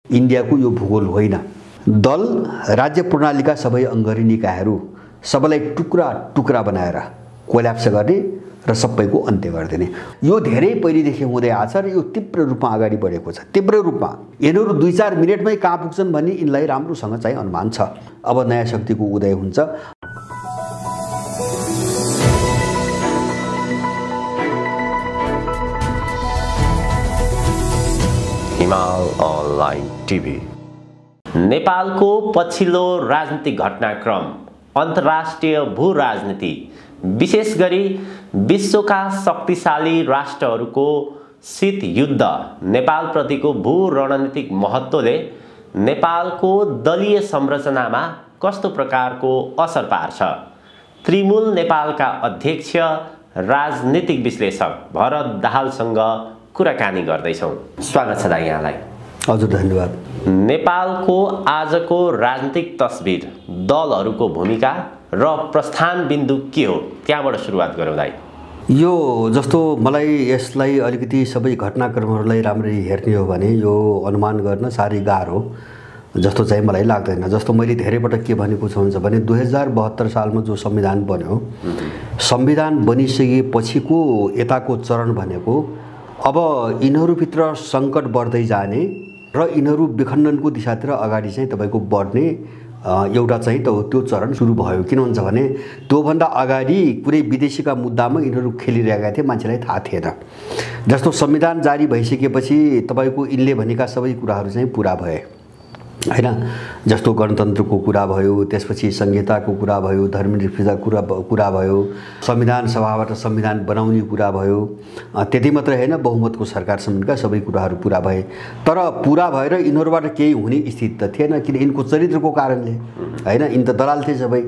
इन्डियाको यो भूगोल होइन। दल राज्य प्रणालीका सबै अङ्गरी निकायहरू सबैलाई टुक्रा टुक्रा बनाएर कोल्याप्स गर्ने र सबैको अन्त्य गरिदिने यो धेरै पहिलेदेखि हुँदै आछ र यो तीव्र रूपमा अगाडि बढेको छ। तीव्र रूपमा यिनीहरू 2-4 मिनेटमै कहाँ पुग्छन् भन्ने यिनलाई राम्रोसँग चाहिँ अनुमान छ। अब नयाँ शक्तिको उदय हुन्छ। हिमाल अनलाइन टिभी। नेपालको पछिल्लो राजनीतिक घटनाक्रम, अन्तर्राष्ट्रिय भू राजनीति, विशेष गरी विश्वका शक्तिशाली राष्ट्रहरूको शीत युद्ध, नेपालप्रतिको भू रणनीतिक महत्त्वले नेपालको दलीय संरचनामा कस्तो प्रकारको असर पार्छ? त्रिमूल नेपालका अध्यक्ष राजनीतिक विश्लेषक भरत दाहालसँग कुराकानी गर्दैछौँ। स्वागत छ दाइ यहाँलाई। हजुर, धन्यवाद। नेपालको आजको राजनीतिक तस्बिर, दलहरूको भूमिका र प्रस्थान बिन्दु के हो, त्यहाँबाट सुरुवात गरौँ दाइ। यो जस्तो मलाई यसलाई अलिकति सबै घटनाक्रमहरूलाई राम्ररी हेर्ने हो भने यो अनुमान गर्न साह्रै गाह्रो जस्तो चाहिँ मलाई लाग्दैन। जस्तो मैले धेरै पटक के भनेको छु भने 2072 सालमा जो संविधान बन्यो, संविधान बनिसकेपछिको यताको चरण भनेको अब यिनीहरूभित्र सङ्कट बढ्दै जाने र यिनीहरू विखण्डनको दिशातिर अगाडि चाहिँ तपाईँको बढ्ने एउटा चाहिँ त्यो चरण सुरु भयो। किन हुन्छ भने त्योभन्दा अगाडि कुनै विदेशीका मुद्दामा यिनीहरू खेलिरहेका थिए, मान्छेलाई थाहा थिएन। जस्तो संविधान जारी भइसकेपछि तपाईँको यिनले भनेका सबै कुराहरू चाहिँ पुरा भए हैन। जस्तो गणतन्त्रको कुरा भयो, त्यसपछि संहिताको कुरा भयो, धर्मनिरपेक्षताको कुरा भयो, संविधान सभाबाट संविधान बनाउने कुरा भयो। त्यति मात्रै हैन, बहुमतको सरकारसम्मका सबै कुराहरू पुरा भए। तर पुरा भएर यिनीहरूबाट केही हुने स्थिति त थिएन, किन यिनको चरित्रको कारणले हैन। यिन त दलाल थिए सबै।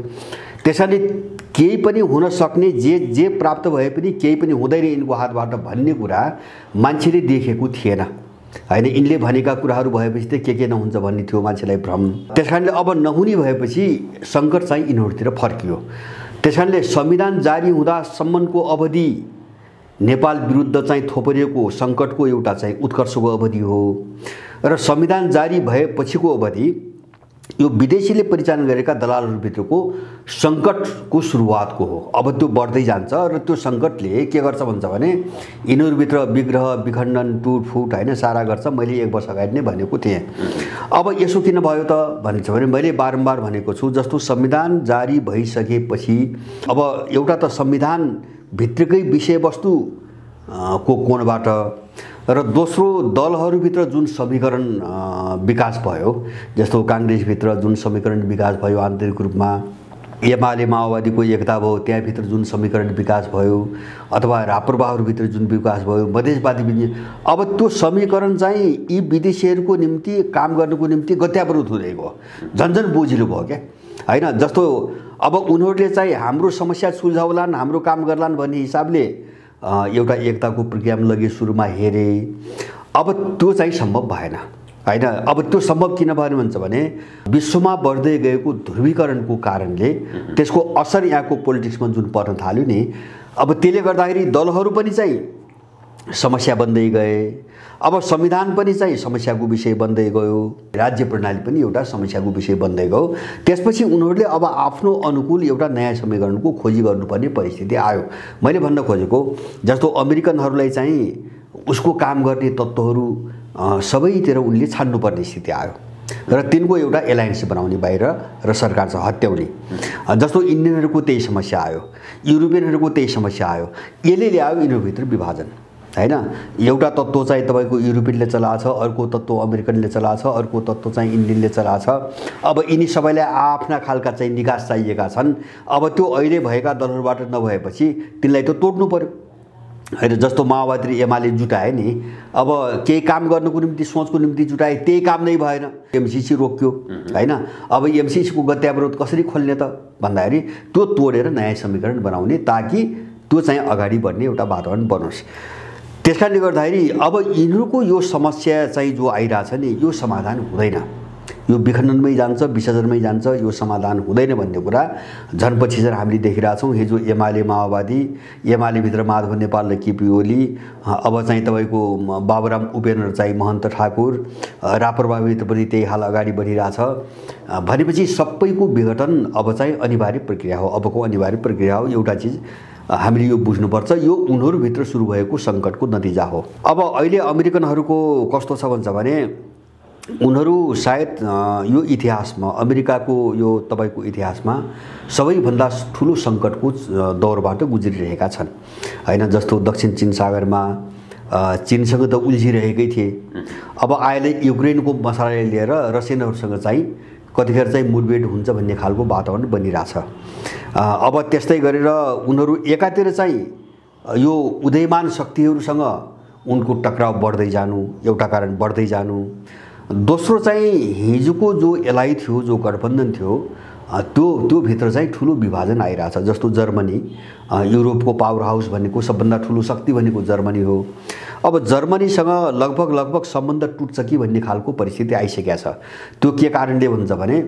त्यसैले केही पनि हुन सक्ने, जे प्राप्त भए पनि केही पनि हुँदैन यिनको हातबाट भन्ने कुरा मान्छेले देखेको थिएन हैन। यिनले भनेका कुराहरू भएपछि त के नहुन्छ भन्ने थियो मान्छेलाई भ्रम। त्यसकारणले अब नहुने भएपछि सङ्कट चाहिँ यिनीहरूतिर फर्कियो। त्यसकारणले संविधान जारी हुँदासम्मको अवधि नेपाल विरुद्ध चाहिँ थोपरिएको सङ्कटको एउटा चाहिँ उत्कर्षको अवधि हो र संविधान जारी भएपछिको अवधि यो विदेशीले परिचालन गरेका दलालहरूभित्रको सङ्कटको सुरुवातको हो। अब त्यो बढ्दै जान्छ र त्यो सङ्कटले के गर्छ भन्छ भने यिनीहरूभित्र विग्रह, विखण्डन, टुटफुट हैन सारा गर्छ। मैले 1 वर्ष अगाडि नै भनेको थिएँ। अब यसो किन भयो त भनिन्छ भने मैले बारम्बार भनेको छु, जस्तो संविधान जारी भइसकेपछि अब एउटा त संविधान भित्रकै विषयवस्तु को कोणबाट र दोस्रो दलहरूभित्र जुन समीकरण विकास भयो, जस्तो काङ्ग्रेसभित्र जुन समीकरण विकास भयो आन्तरिक रूपमा, एमाले माओवादीको एकता भयो त्यहाँभित्र जुन समीकरण विकास भयो, अथवा राप्रपाहरूभित्र जुन विकास भयो, मधेसवादी, अब त्यो समीकरण चाहिँ यी विदेशीहरूको निम्ति काम गर्नुको निम्ति गत्यावरोध हुँदै गयो, झन्झन बोझिलो भयो क्या हैन। जस्तो अब उनीहरूले चाहिँ हाम्रो समस्या सुल्झाउलान्, हाम्रो काम गर्लान् भन्ने हिसाबले एउटा एकताको प्रोग्राम लगे, सुरुमा हेरे। अब त्यो चाहिँ सम्भव भएन हैन। अब त्यो सम्भव किन भएन भन्छ भने विश्वमा बढ्दै गएको ध्रुवीकरणको कारणले त्यसको असर यहाँको पोलिटिक्समा जुन पर्न थाल्यो नि, अब त्यसले गर्दाखेरि दलहरू पनि चाहिँ समस्या बन्दै गए। अब संविधान पनि चाहिँ समस्याको विषय बन्दै गयो, राज्य प्रणाली पनि एउटा समस्याको विषय बन्दै गयो। त्यसपछि उनीहरूले अब आफ्नो अनुकूल एउटा नयाँ समीकरणको खोजी गर्नुपर्ने परिस्थिति आयो। मैले भन्न खोजेको जस्तो अमेरिकनहरूलाई चाहिँ उसको काम गर्ने तत्त्वहरू सबैतिर उनले छान्नुपर्ने स्थिति आयो र तिनको एउटा एलायन्स बनाउने बाहिर र सरकार चाहिँ हत्याउने। जस्तो इन्डियनहरूको त्यही समस्या आयो, युरोपियनहरूको त्यही समस्या आयो। यसले ल्यायो यिनीहरूभित्र विभाजन हैन। एउटा तत्त्व चाहिँ तपाईँको युरोपियनले चलाछ, अर्को तत्त्व अमेरिकनले चलाछ, अर्को तत्त्व चाहिँ इन्डियनले चलाछ। अब यिनी सबैलाई आफ्ना खालका चाहिँ निकास चाहिएका छन्। अब त्यो अहिले भएका दलहरूबाट नभएपछि तिनलाई त तोड्नु पर्यो हैन। जस्तो माओवादी र एमाले जुटाए नि, अब केही काम गर्नुको निम्ति, सोचको निम्ति जुटाए, त्यही काम नै भएन, एमसीसी रोक्यो हैन। अब एमसीसीको गत्यावरोध कसरी खोल्ने त भन्दाखेरि त्यो तोडेर नयाँ समीकरण बनाउने, ताकि त्यो चाहिँ अगाडि बढ्ने एउटा वातावरण बनोस्। त्यसकारणले गर्दाखेरि अब यिनीहरूको यो समस्या चाहिँ जो आइरहेछ नि, यो समाधान हुँदैन। यो विखण्डनमै जान्छ, विसर्जनमै जान्छ, यो समाधान हुँदैन भन्ने कुरा झन् पछि चाहिँ हामीले देखिरहेछौँ। हिजो एमाले माओवादी, एमालेभित्र माधव नेपाल र केपी ओली, अब चाहिँ तपाईँको बाबुराम उपेन्द्र चाहिँ महन्त ठाकुर, राप्रपाभित्र पनि त्यही हाल अगाडि बढिरहेछ भनेपछि सबैको विघटन अब चाहिँ अनिवार्य प्रक्रिया हो, अबको अनिवार्य प्रक्रिया हो। एउटा चिज हामीले यो बुझ्नुपर्छ, यो उनीहरूभित्र सुरु भएको सङ्कटको नतिजा हो। अब अहिले अमेरिकनहरूको कस्तो छ भन्छ भने उनीहरू सायद यो इतिहासमा, अमेरिकाको यो तपाईँको इतिहासमा सबैभन्दा ठुलो सङ्कटको दौरबाट गुज्रिरहेका छन् होइन। जस्तो दक्षिण चीन सागरमा चीनसँग त उल्झिरहेकै थिए, अब अहिले युक्रेनको मसलालाई लिएर रसियनहरूसँग चाहिँ कतिखेर चाहिँ मुठभेड हुन्छ भन्ने खालको वातावरण बनिरहेछ। अब त्यस्तै गरेर उनीहरू एकातिर चाहिँ यो उदयमान शक्तिहरूसँग उनको टक्राव बढ्दै जानु, एउटा कारण बढ्दै जानु, दोस्रो चाहिँ हिजोको जो एलाइ थियो, जो गठबन्धन थियो, त्यो भित्र चाहिँ ठुलो विभाजन आइरहेछ। जस्तो जर्मनी, युरोपको पावर हाउस भनेको सबभन्दा ठुलो शक्ति भनेको जर्मनी हो। अब जर्मनीसँग लगभग सम्बन्ध टुट्छ कि भन्ने खालको परिस्थिति आइसकेको छ। त्यो के कारणले भन्छ भने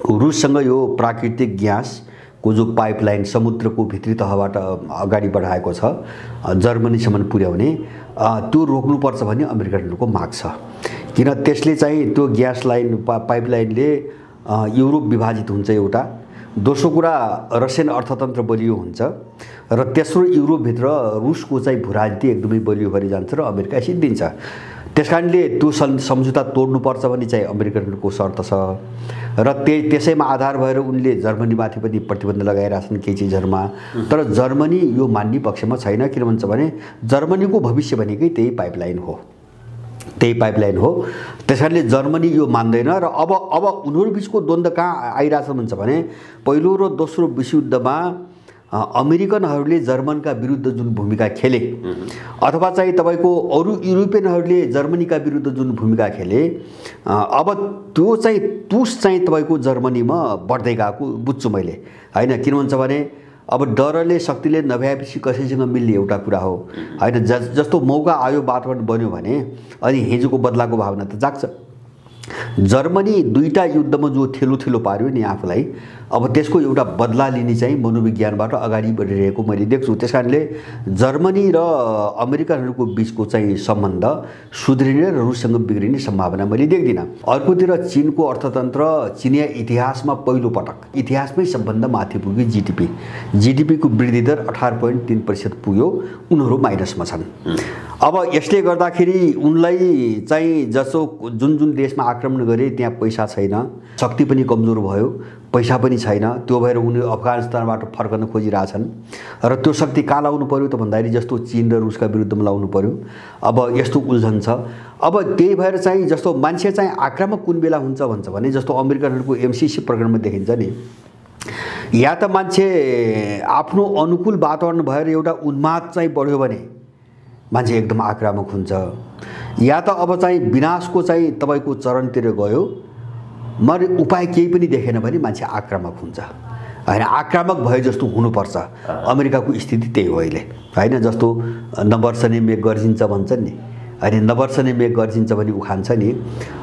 रुससँग यो प्राकृतिक ग्यासको जो पाइपलाइन समुद्रको भित्री तहबाट अगाडि बढाएको छ जर्मनीसम्म पुर्याउने, त्यो रोक्नुपर्छ भन्ने अमेरिकनहरूको माग छ। किन त्यसले चाहिँ त्यो ग्यास लाइन पाइपलाइनले युरोप विभाजित हुन्छ एउटा, दोस्रो कुरा रसियन अर्थतन्त्र बलियो हुन्छ र तेस्रो युरोपभित्र रुसको चाहिँ भूराजनीति एकदमै बलियो भएर जान्छ र अमेरिका सिद्धिन्छ। त्यसकारणले त्यो सम्झौता तोड्नुपर्छ भन्ने चाहिँ अमेरिकनहरूको शर्त छ र त्यसैमा आधार भएर उनले जर्मनीमाथि पनि प्रतिबन्ध लगाइरहेछन् केही चिजहरूमा। तर जर्मनी यो मान्ने पक्षमा छैन। किन भन्छ भने जर्मनीको भविष्य भनेकै त्यही पाइपलाइन हो, त्यही पाइपलाइन हो। त्यसकारणले जर्मनी यो मान्दैन र अब उनीहरू बिचको द्वन्द्व कहाँ आइरहेछ भन्छ भने पहिलो र दोस्रो विश्वयुद्धमा अमेरिकनहरूले जर्मनका विरुद्ध जुन भूमिका खेले अथवा चाहिँ तपाईँको अरू युरोपियनहरूले जर्मनीका विरुद्ध जुन भूमिका खेले, अब त्यो चाहिँ तुस चाहिँ तपाईँको जर्मनीमा बढ्दै गएको बुझ्छु मैले होइन। किन भन्छ भने अब डरले शक्तिले नभएपछि कसैसँग मिल्ने एउटा कुरा हो होइन। जस्तो मौका आयो, वातावरण बन्यो भने अनि हिजोको बदलाको भावना त जाग्छ। जर्मनी दुईटा युद्धमा जो थेलो पार्यो नि आफूलाई, अब त्यसको एउटा बदला लिने चाहिँ मनोविज्ञानबाट अगाडि बढिरहेको मैले देख्छु। त्यसकारणले जर्मनी र अमेरिकनहरूको बिचको चाहिँ सम्बन्ध सुध्रिने र रुससँग बिग्रिने सम्भावना मैले देख्दिनँ। अर्कोतिर चीनको अर्थतन्त्र चिनिया इतिहासमा पहिलो पटक इतिहासमै सबभन्दा माथि पुग्यो जीडीपीको वृद्धि दर 18.3% पुग्यो, उनीहरू माइनसमा छन्। अब यसले गर्दाखेरि उनलाई चाहिँ जसो जुन देशमा आक्रमण गरे त्यहाँ पैसा छैन, शक्ति पनि कमजोर भयो, पैसा पनि छैन, त्यो भएर उनीहरू अफगानिस्तानबाट फर्कन खोजिरहेछन् र त्यो शक्ति कहाँ लाउनु पर्यो त भन्दाखेरि जस्तो चीन र रुसका विरुद्धमा लाउनु पर्यो। अब यस्तो उल्झन छ। अब त्यही भएर चाहिँ जस्तो मान्छे चाहिँ आक्रामक कुन बेला हुन्छ भन्छ भने जस्तो अमेरिकनहरूको एमसिसी प्रकरणमा देखिन्छ नि, या त मान्छे आफ्नो अनुकूल वातावरण भएर एउटा उन्माद चाहिँ बढ्यो भने मान्छे एकदम आक्रामक हुन्छ, या त अब चाहिँ विनाशको चाहिँ तपाईँको चरणतिर गयो मर उपाय केही पनि देखेन भने मान्छे आक्रामक हुन्छ होइन। आक्रामक भए जस्तो हुनुपर्छ। अमेरिकाको स्थिति त्यही हो अहिले होइन। जस्तो नवर्सने मेघ गर्जिन्छ भन्छन् नि होइन, नवर्सने मेघ गर्जिन्छ भने उखान्छ नि।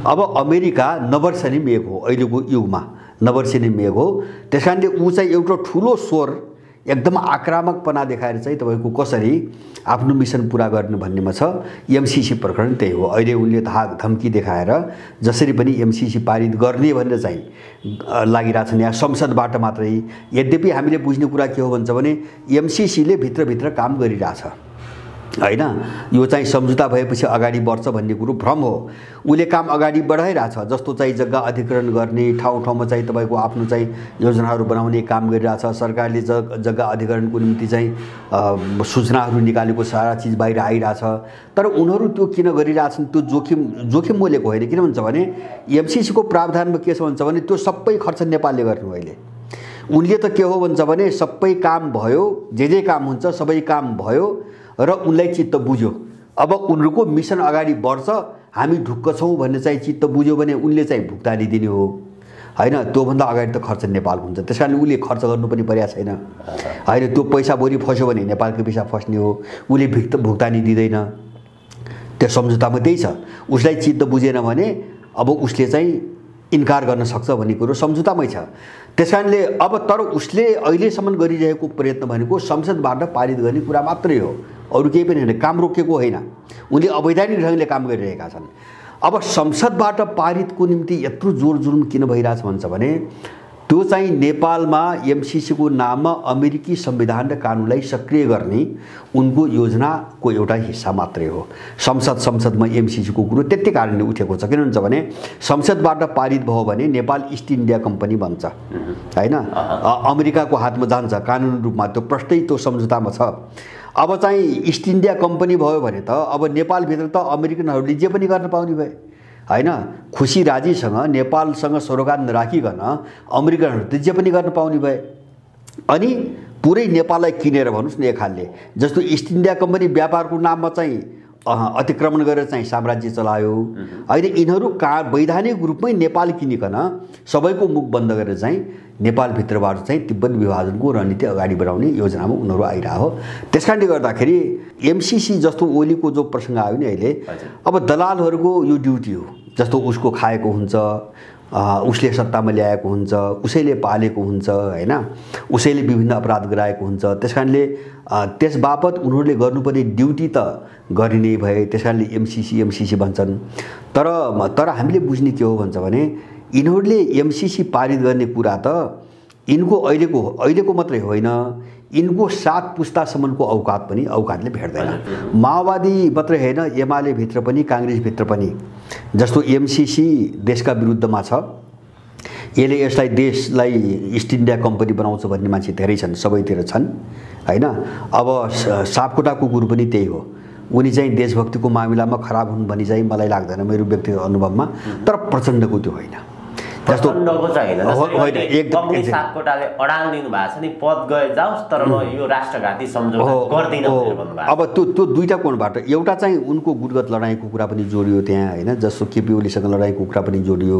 अब अमेरिका नवर्सने मेघ हो, अहिलेको युगमा नवर्सने मेघ हो। त्यस कारणले ऊ चाहिँ एउटा ठुलो स्वर एकदम आक्रामकपना देखाएर चाहिँ तपाईँको कसरी आफ्नो मिसन पुरा गर्ने भन्नेमा छ। एमसिसी प्रकरण त्यही हो। अहिले उनले धम्की देखाएर जसरी पनि एमसिसी पारित गर्ने भनेर चाहिँ लागिरहेछन् यहाँ संसदबाट मात्रै। यद्यपि हामीले बुझ्ने कुरा के हो भन्छ भने एमसिसीले भित्रभित्र काम गरिरहेछ होइन। यो चाहिँ सम्झौता भएपछि अगाडि बढ्छ भन्ने कुरो भ्रम हो। उसले काम अगाडि बढाइरहेछ। जस्तो चाहिँ जग्गा अधिग्रहण गर्ने, ठाउँ चाहिँ तपाईँको आफ्नो चाहिँ योजनाहरू बनाउने काम गरिरहेछ। सरकारले जग्गा अधिग्रहणको निम्ति चाहिँ सूचनाहरू निकालेको सारा चिज बाहिर आइरहेछ। तर उनीहरू त्यो किन गरिरहेछन्, त्यो जोखिम मोलेको होइन। किन भन्छ भने एमसिसीको प्रावधानमा के छ भन्छ भने त्यो सबै खर्च नेपालले गर्ने हो। अहिले उनले त के हो भन्छ भने सबै काम भयो, जे काम हुन्छ सबै काम भयो र उनलाई चित्त बुझ्यो। अब उनीहरूको मिसन अगाडि बढ्छ, हामी ढुक्क छौँ भन्ने चाहिँ चित्त बुझ्यो भने उनले चाहिँ भुक्तानी दिने हो होइन। त्योभन्दा अगाडि त खर्च नेपाल हुन्छ। त्यस कारणले उसले खर्च गर्नु पनि परेको छैन होइन। त्यो पैसा भोलि फस्यो भने नेपालको पैसा फस्ने हो। उसले भुक्तानी दिँदैन, त्यो सम्झौतामा त्यही छ। उसलाई चित्त बुझेन भने अब उसले चाहिँ इन्कार गर्न सक्छ भन्ने कुरो सम्झौतामै छ। त्यसकारणले अब तर उसले अहिलेसम्म गरिरहेको प्रयत्न भनेको संसदबाट पारित गर्ने कुरा मात्रै हो, अरू केही पनि होइन, काम रोकेको होइन। उनले अवैधानिक ढङ्गले काम गरिरहेका छन्। अब संसदबाट पारितको निम्ति यत्रो जोर जुलुम किन भइरहेछ भन्छ भने त्यो चाहिँ नेपालमा एमसीसीको नाममा अमेरिकी संविधान र कानुनलाई सक्रिय गर्ने उनको योजनाको एउटा हिस्सा मात्रै हो। संसदमा एमसीसीको कुरो त्यति कारणले उठेको छ। किन भन्छ भने संसदबाट पारित भयो भने नेपाल ईस्ट इन्डिया कम्पनी बन्छ हैन, अमेरिकाको हातमा जान्छ कानुनी रूपमा, त्यो प्रष्टै त्यो सम्झौतामा छ। अब चाहिँ ईस्ट इन्डिया कम्पनी भयो भने त अब नेपालभित्र त अमेरिकनहरूले जे पनि गर्न पाउने भए हैन, खुसी राजीसँग नेपालसँग सरोकार नराखिकन अमेरिकनहरू त जे पनि गर्न पाउने भए। अनि पुरै नेपाललाई किनेर भन्नुस् न एक खालले, जस्तो ईस्ट इन्डिया कम्पनी व्यापारको नाममा चाहिँ अतिक्रमण गरेर चाहिँ साम्राज्य चलायो होइन। यिनीहरू वैधानिक रूपमै नेपाल किनिकन सबैको मुख बन्द गरेर चाहिँ नेपालभित्रबाट चाहिँ तिब्बत विभाजनको रणनीति अगाडि बढाउने योजनामा उनीहरू आइरह हो। त्यसकारणले गर्दाखेरि एमसीसी जस्तो ओलीको जो प्रसङ्ग आयो नि अहिले, अब दलालहरूको यो ड्युटी हो। जस्तो उसको खाएको हुन्छ, उसले सत्तामा ल्याएको हुन्छ, उसैले पालेको हुन्छ हैन, उसैले विभिन्न अपराध गराएको हुन्छ। त्यसकारणले त्यसबापत उनीहरूले गर्नुपर्ने ड्युटी त गरिने भए, त्यसकारणले एमसीसी भन्छन्। तर हामीले बुझ्ने के हो भन्छ भने यिनीहरूले एमसीसी पारित गर्ने कुरा त यिनको अहिलेको मात्रै होइन, यिनको 7 पुस्तासम्मको औकातले भेट्दैन। माओवादी मात्रै होइन, एमाले भित्र पनि काङ्ग्रेस भित्र पनि जस्तो एमसीसी देशका विरुद्धमा छ, यसलाई देशलाई ईस्ट इन्डिया कम्पनी बनाउँछ भन्ने मान्छे धेरै छन्, सबैतिर छन् हैन। अब सापकोटा कुकुर पनि त्यही हो, उनी चाहिँ देशभक्तिको मामिलामा खराब हुन् भन्ने चाहिँ मलाई लाग्दैन मेरो व्यक्तिगत अनुभवमा, तर प्रचण्डको त्यो होइन। जस्तो एकदम सापकोटाले अडान दिनु भएको छ नि, पद गए जाओस् तर म यो राष्ट्रघाती सम्झौता गर्दिन भनेर भन्नुभएको। अब त्यो दुईटा कोणबाट, एउटा चाहिँ उनको गुटगत लडाईँको कुरा पनि जोडियो त्यहाँ हैन, जस्तो केपी ओलीसँग लडाईँको कुरा पनि जोडियो।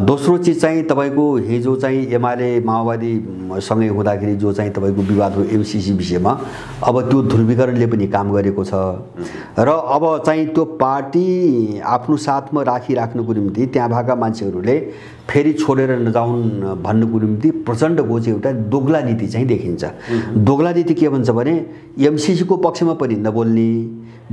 दोस्रो चिज चाहिँ तपाईको हिजो चाहिँ एमाले माओवादी सँगै हुँदाखेरि जो चाहिँ तपाईको विवाद हो एमसीसी विषयमा, अब त्यो ध्रुवीकरणले पनि काम गरेको छ। र अब चाहिँ त्यो पार्टी आफ्नो साथमा राखिराख्नुको निम्ति त्यहाँ भएका मान्छेहरूले फेरि छोडेर नजाउन् भन्नुको निम्ति प्रचण्डको चाहिँ एउटा दोग्ला नीति चाहिँ देखिन्छ। दोग्ला नीति के भन्छ भने एमसीसीको पक्षमा पनि नबोल्ने,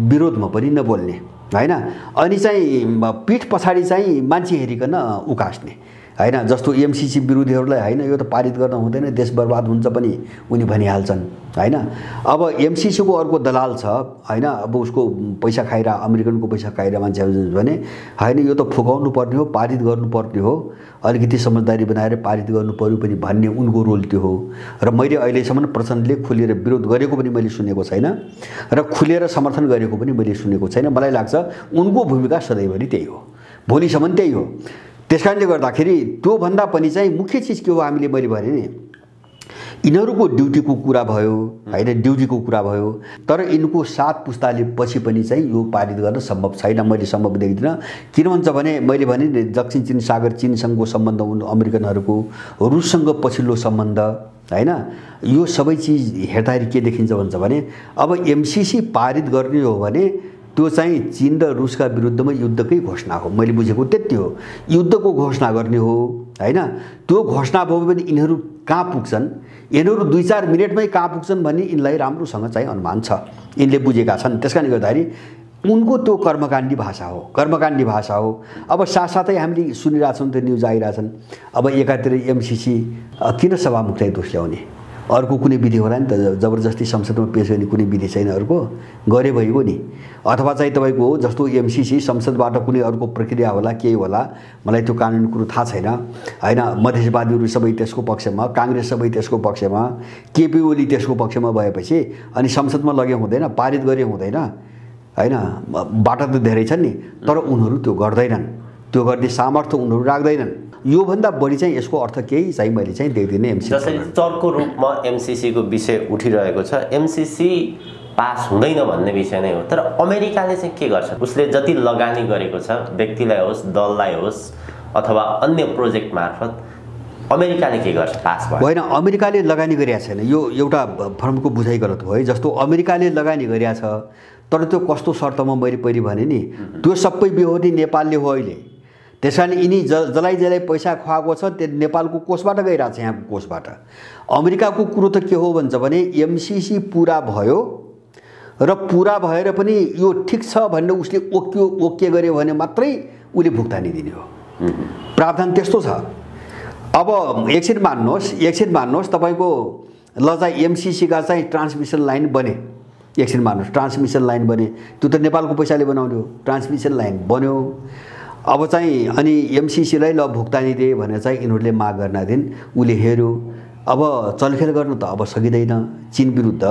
विरोधमा पनि नबोल्ने हैन, अनि चाहिँ पीठ पछाडि चाहिँ मान्छे हेरिकन उकास्ने हैन। जस्तो एमसीसी विरोधीहरूलाई हैन यो त पारित गर्न हुँदैन, देश बर्बाद हुन्छ पनि उनी भनिहाल्छन् हैन। अब एमसीसीको अर्को दलाल छ हैन, अब उसको पैसा खाएर अमेरिकनको पैसा खाएर मान्छेहरू भने हैन यो त फुकाउनु पर्ने हो, पारित गर्नुपर्ने हो, अलिकति समझदारी बनाएर पारित गर्नु पर्यो पनि भन्ने उनको रोल त्यो हो। र मैले अहिलेसम्म प्रचण्डले खुलेर विरोध गरेको पनि मैले सुनेको छैन र खुलेर समर्थन गरेको पनि मैले सुनेको छैन। मलाई लाग्छ उनको भूमिका सधैँभरि त्यही हो, भोलिसम्म त्यही हो। त्यसकारणले गर्दाखेरि त्योभन्दा पनि चाहिँ मुख्य चिज के हो, मैले भने नि यिनीहरूको ड्युटीको कुरा भयो हैन, ड्युटीको कुरा भयो, तर यिनको 7 पुस्ताले पछि पनि चाहिँ यो पारित गर्न सम्भव छैन, मैले सम्भव देख्दिनँ। किन भन्छ भने मैले भने नि दक्षिण चीन सागर चीनसँगको सम्बन्ध, अमेरिकनहरूको रुससँग पछिल्लो सम्बन्ध हैन, यो सबै चिज हेर्दाखेरि के देखिन्छ भन्छ भने अब एमसीसी पारित गर्ने हो भने त्यो चाहिँ चीन र रुसका विरुद्धमा युद्धकै घोषणा हो। मैले बुझेको त्यति हो, युद्धको घोषणा गर्ने हो हैन। त्यो घोषणा भयो भने यिनीहरू कहाँ पुग्छन्, यिनीहरू 2-4 मिनेटमै कहाँ पुग्छन् भन्ने यिनलाई राम्रोसँग चाहिँ अनुमान छ, यिनले बुझेका छन्। त्यसकारणले गर्दाखेरि उनको त्यो कर्मकाण्डी भाषा हो। अब साथसाथै हामीले सुनिरहेछौँ, त्यो न्युज आइरहेछन्। अब एकातिर एमसीसी किन सभामुखलाई दोष ल्याउने, अर्को कुनै विधि होला नि त, जबरजस्ती संसदमा पेश गर्ने कुनै विधि छैन, अर्को गरे भइगयो नि। अथवा चाहिँ तपाईँको जस्तो एमसीसी संसदबाट कुनै अर्को प्रक्रिया होला, केही होला, मलाई त्यो कानुनी कुरो थाहा छैन हैन। मधेसवादीहरू सबै त्यसको पक्षमा, काङ्ग्रेस सबै त्यसको पक्षमा, केपी ओली त्यसको पक्षमा भएपछि अनि संसदमा लगे हुँदैन, पारित गरे हुँदैन हैन। बाटा त धेरै छन् नि, तर उनीहरू त्यो गर्दैनन्, त्यो गर्ने सामर्थ्य उनीहरू राख्दैनन्। यो भन्दा बढी चाहिँ यसको अर्थ केही चाहिँ मैले चाहिँ देख्दिनँ। एमसीसी जसरी चर्को रूपमा एमसीसीको विषय उठिरहेको छ, एमसीसी पास हुँदैन भन्ने विषय नै हो, तर अमेरिकाले चाहिँ के गर्छ, उसले जति लगानी गरेको छ व्यक्तिलाई होस्, दललाई होस् अथवा अन्य प्रोजेक्ट मार्फत, अमेरिकाले के गर्छ पास भयो? होइन, अमेरिकाले लगानी गरेको छैन, यो एउटा फर्मको बुझाइ गलत हो है। जस्तो अमेरिकाले लगानी गरेको छ, तर त्यो कस्तो शर्तमा मैले पहिले भने नि, त्यो सबै बेहोरी नेपालले हो। अहिले त्यस कारण यिनी जसलाई पैसा खुवाएको छ त्यो नेपालको कोषबाट गइरहेको छ, यहाँको कोषबाट। अमेरिकाको कुरो त के हो भन्छ भने एमसीसी पुरा भयो र पुरा भएर पनि यो ठिक छ भनेर उसले ओके गर्यो भने मात्रै उसले भुक्तानी दिने हो। प्रावधान त्यस्तो छ। अब एकछिन मान्नुहोस् तपाईँको ल चाहिँ एमसीसीका चाहिँ ट्रान्समिसन लाइन बने, एकछिन मान्नुहोस् ट्रान्समिसन लाइन बने, त्यो त नेपालको पैसाले बनाउने हो। ट्रान्समिसन लाइन बन्यो, अब चाहिँ अनि एमसीसीलाई ल भुक्तानी दिए भनेर चाहिँ यिनीहरूले माग गर्न दिन उसले हेऱ्यो। अब चलखेल गर्नु त अब सकिँदैन, चीन विरुद्ध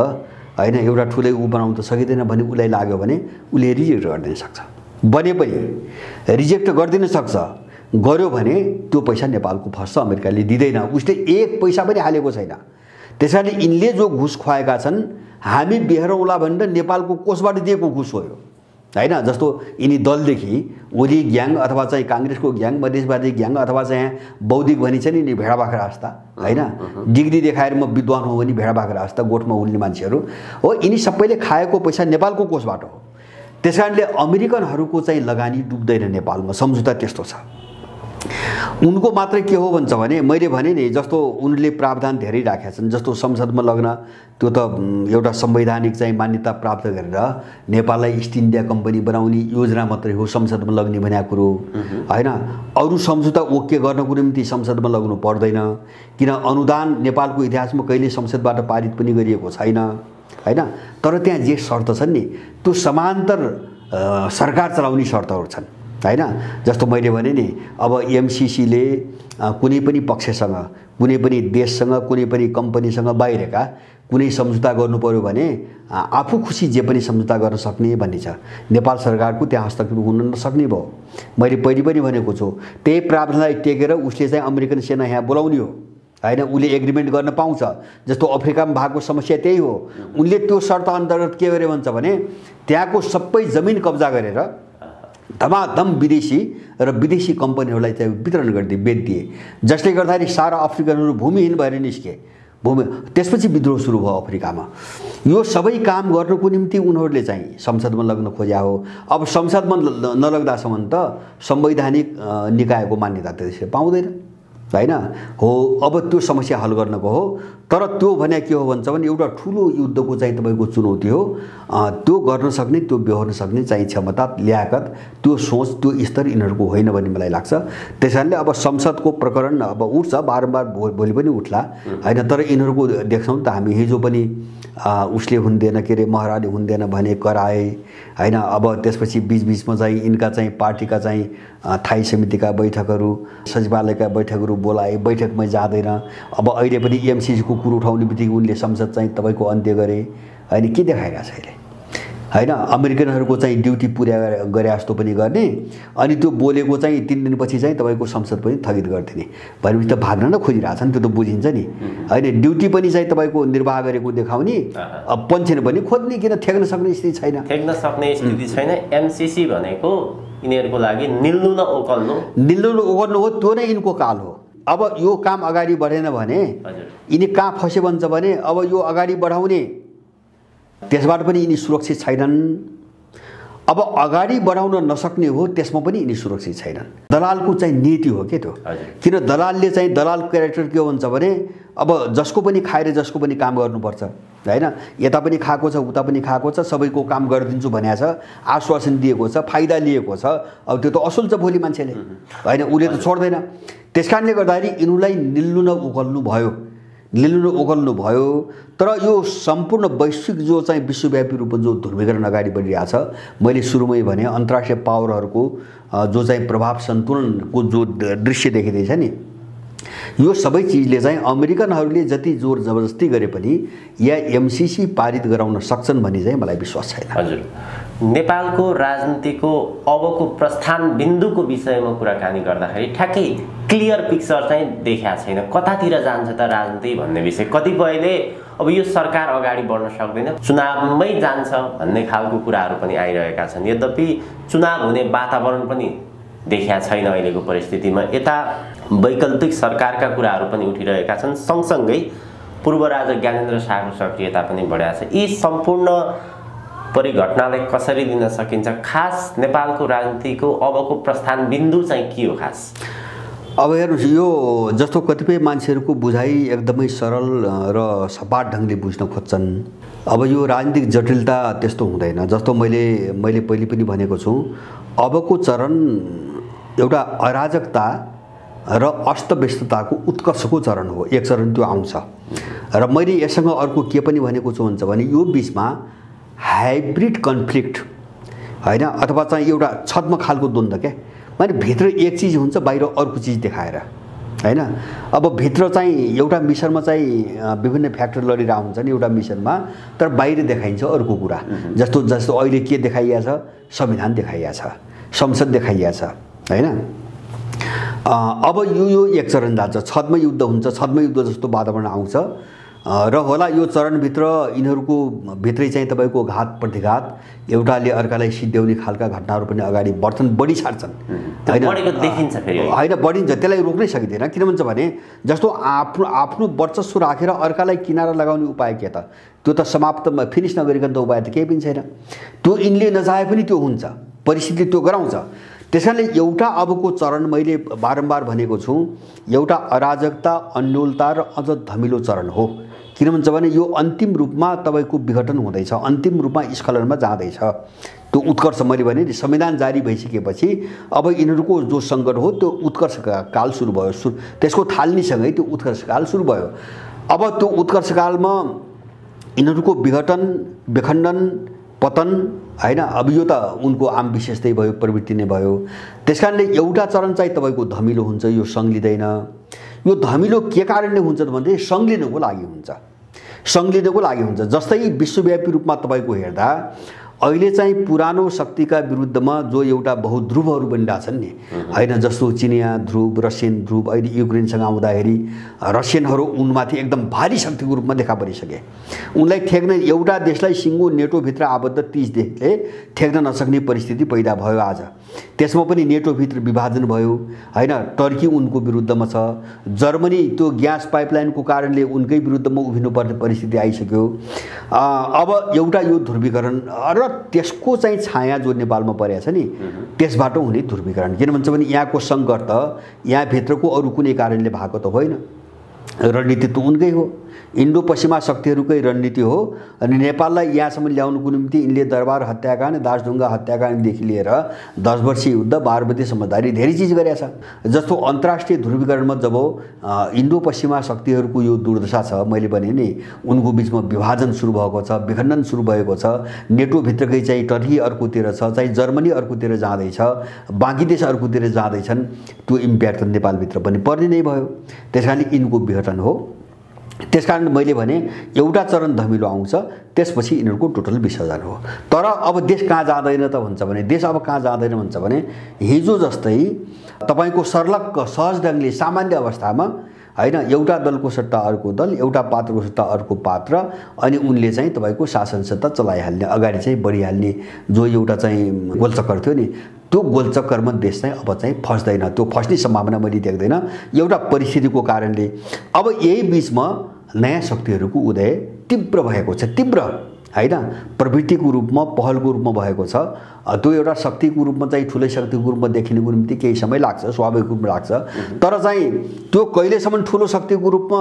होइन एउटा ठुलै बनाउनु त सकिँदैन भने उसलाई लाग्यो भने उसले रिजेक्ट गरिदिन सक्छ। बने पनि रिजेक्ट गरिदिन सक्छ, गर्यो भने त्यो पैसा नेपालको फस्छ, अमेरिकाले दिँदैन, उसले एक पैसा पनि हालेको छैन। त्यस कारण यिनले जो घुस खुवाएका छन् हामी बेहोरौँला भनेर नेपालको कोषबाट दिएको घुस हो यो, होइन। जस्तो यिनी दलदेखि ओली ग्याङ अथवा चाहिँ काङ्ग्रेसको ग्याङ, मधेसवादी ग्याङ अथवा चाहिँ यहाँ बौद्धिक भनिन्छ नि भेडा बाख्रा जस्ता, होइन। डिग्री देखाएर म विद्वान हो भने भेडा बाख्रा जस्ता गोठमा उल्ने मान्छेहरू हो, यिनी सबैले खाएको पैसा नेपालको कोषबाट हो। त्यस कारणले अमेरिकनहरूको चाहिँ लगानी डुब्दैन नेपालमा, सम्झौता त्यस्तो छ। उनको मात्रै के हो भन्छ भने मैले भने नि जस्तो उनले प्रावधान धेरै राखेका छन्, जस्तो संसदमा लग्न, त्यो त एउटा संवैधानिक चाहिँ मान्यता प्राप्त गरेर नेपाललाई ईस्ट इन्डिया कम्पनी बनाउने योजना मात्रै हो संसदमा लग्ने भनेको कुरो, होइन। अरू सम्झौता ओके गर्नको निम्ति संसदमा लग्नु पर्दैन, किन अनुदान नेपालको इतिहासमा कहिले संसदबाट पारित पनि गरिएको छैन, होइन। तर त्यहाँ जे शर्त छन् नि त्यो समान्तर सरकार चलाउने शर्तहरू छन्, होइन। जस्तो मैले भने नि अब एमसीसीले कुनै पनि पक्षसँग, कुनै पनि देशसँग, कुनै पनि कम्पनीसँग बाहिरका कुनै सम्झौता गर्नु पर्यो भने आफू खुसी जे पनि सम्झौता गर्न सक्ने भन्ने छ। नेपाल सरकारको त्यहाँ हस्तक्षेप हुन नसक्ने भयो। मैले पहिले पनि भनेको छु, त्यही प्रावधानलाई टेकेर उसले चाहिँ अमेरिकन सेना यहाँ बोलाउने हो, होइन। उसले एग्रिमेन्ट गर्न पाउँछ। जस्तो अफ्रिकामा भएको समस्या त्यही हो। उनले त्यो शर्त अन्तर्गत के गर्यो भन्छ भने त्यहाँको सबै जमिन कब्जा गरेर धमाधम विदेशी कम्पनीहरूलाई चाहिँ वितरण गरिदिए, बेचिदिए, जसले गर्दाखेरि सारा अफ्रिकनहरू भूमिहीन भएर निस्के। त्यसपछि विद्रोह सुरु भयो अफ्रिकामा। यो सबै काम गर्नको निम्ति उनीहरूले चाहिँ संसदमा लग्न खोज्या हो। अब संसदमा नलग्दासम्म त संवैधानिक निकायको मान्यता त्यसले पाउँदैन, होइन हो। अब त्यो समस्या हल गर्नको हो। तर त्यो भने के हो भन्छ भने एउटा ठुलो युद्धको चाहिँ तपाईँको चुनौती हो। त्यो गर्न सक्ने, त्यो बेहोर्न सक्ने चाहिँ क्षमता, ल्याकत, त्यो सोच, त्यो स्तर यिनीहरूको होइन भन्ने मलाई लाग्छ। त्यस कारणले अब संसदको प्रकरण अब उठ्छ, बारम्बार भोलि पनि उठ्ला, होइन। तर यिनीहरूको देख्छौँ त हामी हिजो पनि उसले हुँदैन के अरे महराले हुँदैन भने कराए, होइन। अब त्यसपछि बिचबिचमा चाहिँ यिनका चाहिँ पार्टीका चाहिँ थाई समितिका बैठकहरू, सचिवालयका बैठकहरू बोलाए, बैठकमै जाँदैन। अब अहिले पनि एमसीसीको कुरो उठाउने बित्तिकै उनले संसद चाहिँ तपाईँको अन्त्य गरे, होइन। के देखाइरहेको छ अहिले, होइन। अमेरिकनहरूको चाहिँ ड्युटी पुरा गरे जस्तो पनि गर्ने, अनि त्यो बोलेको चाहिँ 3 दिनपछि चाहिँ तपाईँको संसद पनि स्थगित गरिदिने भनेपछि त भाग्न न खोजिरहेछन्, त्यो त बुझिन्छ नि, होइन। ड्युटी पनि चाहिँ तपाईँको निर्वाह गरेको देखाउने, अब पेन्सन पनि खोज्ने, किन थ्याक्न सक्ने स्थिति छैन, थ्याक्न सक्ने स्थिति छैन। एमसीसी भनेको यिनीहरूको लागि निल्नु न ओगल्नु हो, त्यो नै यिनको काल हो। अब यो काम अगाडि बढेन भने यिनी कहाँ फसे भन्छ भने अब यो अगाडि बढाउने त्यसबाट पनि यिनी सुरक्षित छैनन्। अब अगाडि बढाउन नसक्ने हो त्यसमा पनि यिनी सुरक्षित छैनन्। दलालको चाहिँ नीति हो के त्यो, किन दलालले चाहिँ दलाल क्यारेक्टर के हुन्छ भने अब जसको पनि खाएर जसको पनि काम गर्नुपर्छ, होइन। यता पनि खाएको छ उता पनि खाएको छ, सबैको काम गरिदिन्छु भनेको छ, आश्वासन दिएको छ, फाइदा लिएको छ। अब त्यो त असुल छ भोलि मान्छेले, होइन। उसले त छोड्दैन। त्यस कारणले गर्दाखेरि यिनीहरूलाई निल्नु न ओगल्नु भयो। तर यो सम्पूर्ण वैश्विक जो चाहिँ विश्वव्यापी रूपमा जो ध्रुवीकरण अगाडि बढिरहेछ, मैले सुरुमै भने अन्तर्राष्ट्रिय पावरहरूको जो चाहिँ प्रभाव सन्तुलनको जो दृश्य देखिँदैछ नि, यो सबै चिजले चाहिँ अमेरिकनहरूले जति जोर जबरजस्ती गरे पनि या एमसीसी पारित गराउन सक्छन् भन्ने चाहिँ मलाई विश्वास छैन। हजुर, नेपालको राजनीतिको अबको प्रस्थान बिन्दुको विषयमा कुराकानी गर्दाखेरि ठ्याक्कै क्लियर पिक्चर चाहिँ देखा छैन। कतातिर जान्छ त राजनीति भन्ने विषय, कतिपयले अब यो सरकार अगाडि बढ्न सक्दैन, चुनावमै जान्छ भन्ने खालको कुराहरू पनि आइरहेका छन्। यद्यपि चुनाव हुने वातावरण पनि देखा छैन अहिलेको परिस्थितिमा। यता वैकल्पिक सरकारका कुराहरू पनि उठिरहेका छन्, सँगसँगै पूर्व राजा ज्ञानेन्द्र शाहको सक्रियता पनि बढाएको छ। यी सम्पूर्ण परिघटनालाई कसरी लिन सकिन्छ? खास नेपालको राजनीतिको अबको प्रस्थान बिन्दु चाहिँ के हो खास? अब हेर्नुहोस्, यो जस्तो कतिपय मान्छेहरूको बुझाइ एकदमै सरल र सपाट ढङ्गले बुझ्न खोज्छन्। अब यो राजनीतिक जटिलता त्यस्तो हुँदैन। जस्तो मैले पहिले पनि भनेको छु, अबको चरण एउटा अराजकता र अस्तव्यस्तताको उत्कर्षको चरण हो। एक चरण त्यो आउँछ र मैले यससँग अर्को के पनि भनेको छु हुन्छ भने यो बिचमा हाइब्रिड कन्फ्लिक्ट होइन, अथवा चाहिँ एउटा छद्म खालको द्वन्द्व क्या, माने भित्र एक चिज हुन्छ, बाहिर अर्को चिज देखाएर होइन। अब भित्र चाहिँ एउटा मिसनमा चाहिँ विभिन्न फ्याक्टर लडिरहेको हुन्छ नि एउटा मिसनमा, तर बाहिर देखाइन्छ अर्को कुरा। जस्तो अहिले के देखाइएको छ? संविधान देखाइएको छ, संसद देखाइएको छ होइन। अब यो एक चरण जान्छ, छद्म युद्ध हुन्छ, छद्म युद्ध जस्तो वातावरण आउँछ र होला यो चरणभित्र यिनीहरूको भित्रै चाहिँ तपाईँको घात प्रतिघात एउटाले अर्कालाई सिद्ध्याउने खालका घटनाहरू पनि अगाडि बढ्छन्, बढी छाड्छन् होइन, बढिन्छ। त्यसलाई रोक्नै सकिँदैन। किन भन्छ भने जस्तो आफ्नो वर्चस्व राखेर अर्कालाई किनारा लगाउने उपाय के त? त्यो त समाप्त फिनिस नगरिकन त उपाय त केही पनि छैन। त्यो यिनले नचाहे पनि त्यो हुन्छ, परिस्थितिले त्यो गराउँछ। त्यसैले एउटा अबको चरण मैले बारम्बार भनेको छु, एउटा अराजकता, अन्योलता र अझ धमिलो चरण हो। किन भन्छ भने यो अन्तिम रूपमा तपाईँको विघटन हुँदैछ, अन्तिम रूपमा स्खलनमा जाँदैछ। त्यो उत्कर्ष मैले भने नि संविधान जारी भइसकेपछि अब यिनीहरूको जो सङ्कट हो त्यो उत्कर्ष काल सुरु भयो। त्यसको थालनीसँगै त्यो उत्कर्ष काल सुरु भयो। अब त्यो उत्कर्ष कालमा यिनीहरूको विघटन, विखण्डन, पतन होइन, अब यो त उनको आम विशेषतै भयो, प्रवृत्ति नै भयो। त्यसकारणले एउटा चरण चाहिँ तपाईँको धमिलो हुन्छ, यो सङ्लिँदैन। यो धमिलो के कारणले हुन्छ भने सङ्लिनको लागि हुन्छ, सङ्लिनको लागि हुन्छ। जस्तै विश्वव्यापी रूपमा तपाईँको हेर्दा अहिले चाहिँ पुरानो शक्तिका विरुद्धमा जो एउटा बहुध्रुवहरू बनिरहेछन् नि होइन, जस्तो चिनिया ध्रुव, रसियन ध्रुव, अहिले युक्रेनसँग आउँदाखेरि रसियनहरू उनमाथि एकदम भारी शक्तिको रूपमा देखा परिसके। उनलाई ठेक्न, एउटा देशलाई सिङ्गो नेटोभित्र आबद्ध 30 देशले ठेक्न नसक्ने परिस्थिति पैदा भयो आज। त्यसमा पनि नेटोभित्र विभाजन भयो होइन। टर्की उनको विरुद्धमा छ, जर्मनी त्यो ग्यास पाइपलाइनको कारणले उनकै विरुद्धमा उभिनुपर्ने परिस्थिति आइसक्यो। अब एउटा यो ध्रुवीकरण र त्यसको चाहिँ छाया जो नेपालमा परेको छ नि, त्यसबाट हुने ध्रुवीकरण। किन भन्छ भने यहाँको सङ्कट त यहाँभित्रको अरू कुनै कारणले भएको त होइन, रणनीति त उनकै हो, इन्डो पश्चिमा शक्तिहरूकै रणनीति हो। अनि नेपाललाई यहाँसम्म ल्याउनुको निम्ति यिनले दरबार हत्याकाण्ड, दासढुङ्गा हत्याकाण्डदेखि लिएर 10 वर्षीय युद्ध, बारमती समझदारी, धेरै चिज गरेका छ। जस्तो अन्तर्राष्ट्रिय ध्रुवीकरणमा जब इन्डो पश्चिमा शक्तिहरूको यो दुर्दशा छ, मैले भने नि उनको बिचमा विभाजन सुरु भएको छ, विखण्डन सुरु भएको छ, नेटोभित्रकै चाहिँ टर्की अर्कोतिर छ, चाहिँ जर्मनी अर्कोतिर जाँदैछ, बाँकी देश अर्कोतिर जाँदैछन्, त्यो इम्प्याक्ट नेपालभित्र पनि पर्ने नै भयो। त्यस कारणले यिनको विघटन हो। त्यसकारण मैले भने एउटा चरण धमिलो आउँछ, त्यसपछि यिनीहरूको टोटल विसर्जन हो। तर अब देश कहाँ जाँदैन त भन्छ भने, देश अब कहाँ जाँदैन भन्छ भने हिजो जस्तै तपाईँको सर्लक्क सहज ढङ्गले सामान्य अवस्थामा होइन, एउटा दलको सट्टा अर्को दल, एउटा पात्रको सट्टा अर्को पात्र, अनि उनले चाहिँ तपाईँको शासन सत्ता चलाइहाल्ने, अगाडि चाहिँ बढिहाल्ने जो एउटा चाहिँ गोलचक्कर थियो नि, त्यो गोलचक्करमा देश चाहिँ अब चाहिँ फस्दैन। त्यो फस्ने सम्भावना मैले देख्दैन एउटा परिस्थितिको कारणले। अब यही बिचमा नयाँ शक्तिहरूको उदय तीव्र भएको छ, तीव्र होइन, प्रवृत्तिको रूपमा, पहलको रूपमा भएको छ। त्यो एउटा शक्तिको रूपमा चाहिँ ठुलै शक्तिको रूपमा देखिनुको निम्ति केही समय लाग्छ, स्वाभाविक रूपमा लाग्छ। तर चाहिँ त्यो कहिलेसम्म ठुलो शक्तिको रूपमा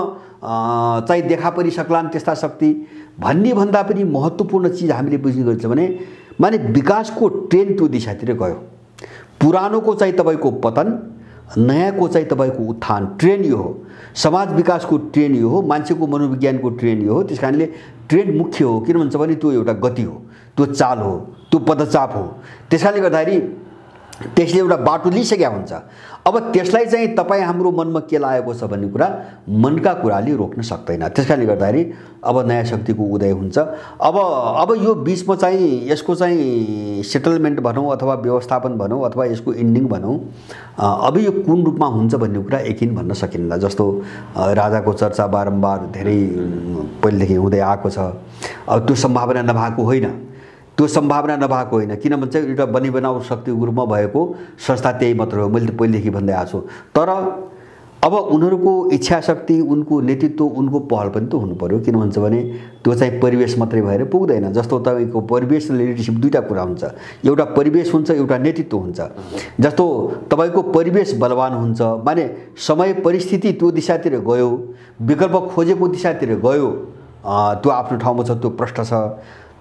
चाहिँ देखा परिसक्लान् त्यस्ता शक्ति भन्ने भन्दा पनि महत्त्वपूर्ण चिज हामीले बुझ्ने गर्छ भने माने विकासको ट्रेन त्यो दिशातिर गयो। पुरानोको चाहिँ तपाईँको पतन, नयाँको चाहिँ तपाईँको उत्थान, ट्रेन यो हो। समाज विकासको ट्रेन यो हो, मान्छेको मनोविज्ञानको ट्रेन यो हो। त्यस कारणले ट्रेन मुख्य हो। किन भन्छ भने त्यो एउटा गति हो, त्यो चाल हो, त्यो पदचाप हो। त्यस कारणले गर्दाखेरि त्यसले एउटा बाटो लिइसकेका हुन्छ। अब त्यसलाई चाहिँ तपाईँ हाम्रो मनमा के लागेको छ भन्ने कुरा मनका कुराले रोक्न सक्दैन। त्यस कारणले गर्दाखेरि अब नयाँ शक्तिको उदय हुन्छ। अब यो बिचमा चाहिँ यसको चाहिँ सेटलमेन्ट भनौँ अथवा व्यवस्थापन भनौँ अथवा यसको इन्डिङ भनौँ, अब यो कुन रूपमा हुन्छ भन्ने कुरा यकिन भन्न सकिन्न। जस्तो राजाको चर्चा बारम्बार धेरै पहिलेदेखि हुँदै आएको छ। अब त्यो सम्भावना नभएको होइन, त्यो सम्भावना नभएको होइन। किन भन्छ एउटा बनी बनाऊ शक्तिको रूपमा भएको संस्था त्यही मात्र हो, मैले त पहिलेदेखि भन्दै आएको छु। तर अब उनीहरूको इच्छा शक्ति, उनको नेतृत्व, उनको पहल पनि त हुनु पर्यो। किन भन्छ भने त्यो चाहिँ परिवेश मात्रै भएर पुग्दैन। जस्तो तपाईँको परिवेश र लिडरसिप दुईटा कुरा हुन्छ, एउटा परिवेश हुन्छ, एउटा नेतृत्व हुन्छ। जस्तो तपाईँको परिवेश बलवान हुन्छ माने समय परिस्थिति त्यो दिशातिर गयो, विकल्प खोजेको दिशातिर गयो, त्यो आफ्नो ठाउँमा छ, त्यो प्रष्ट छ।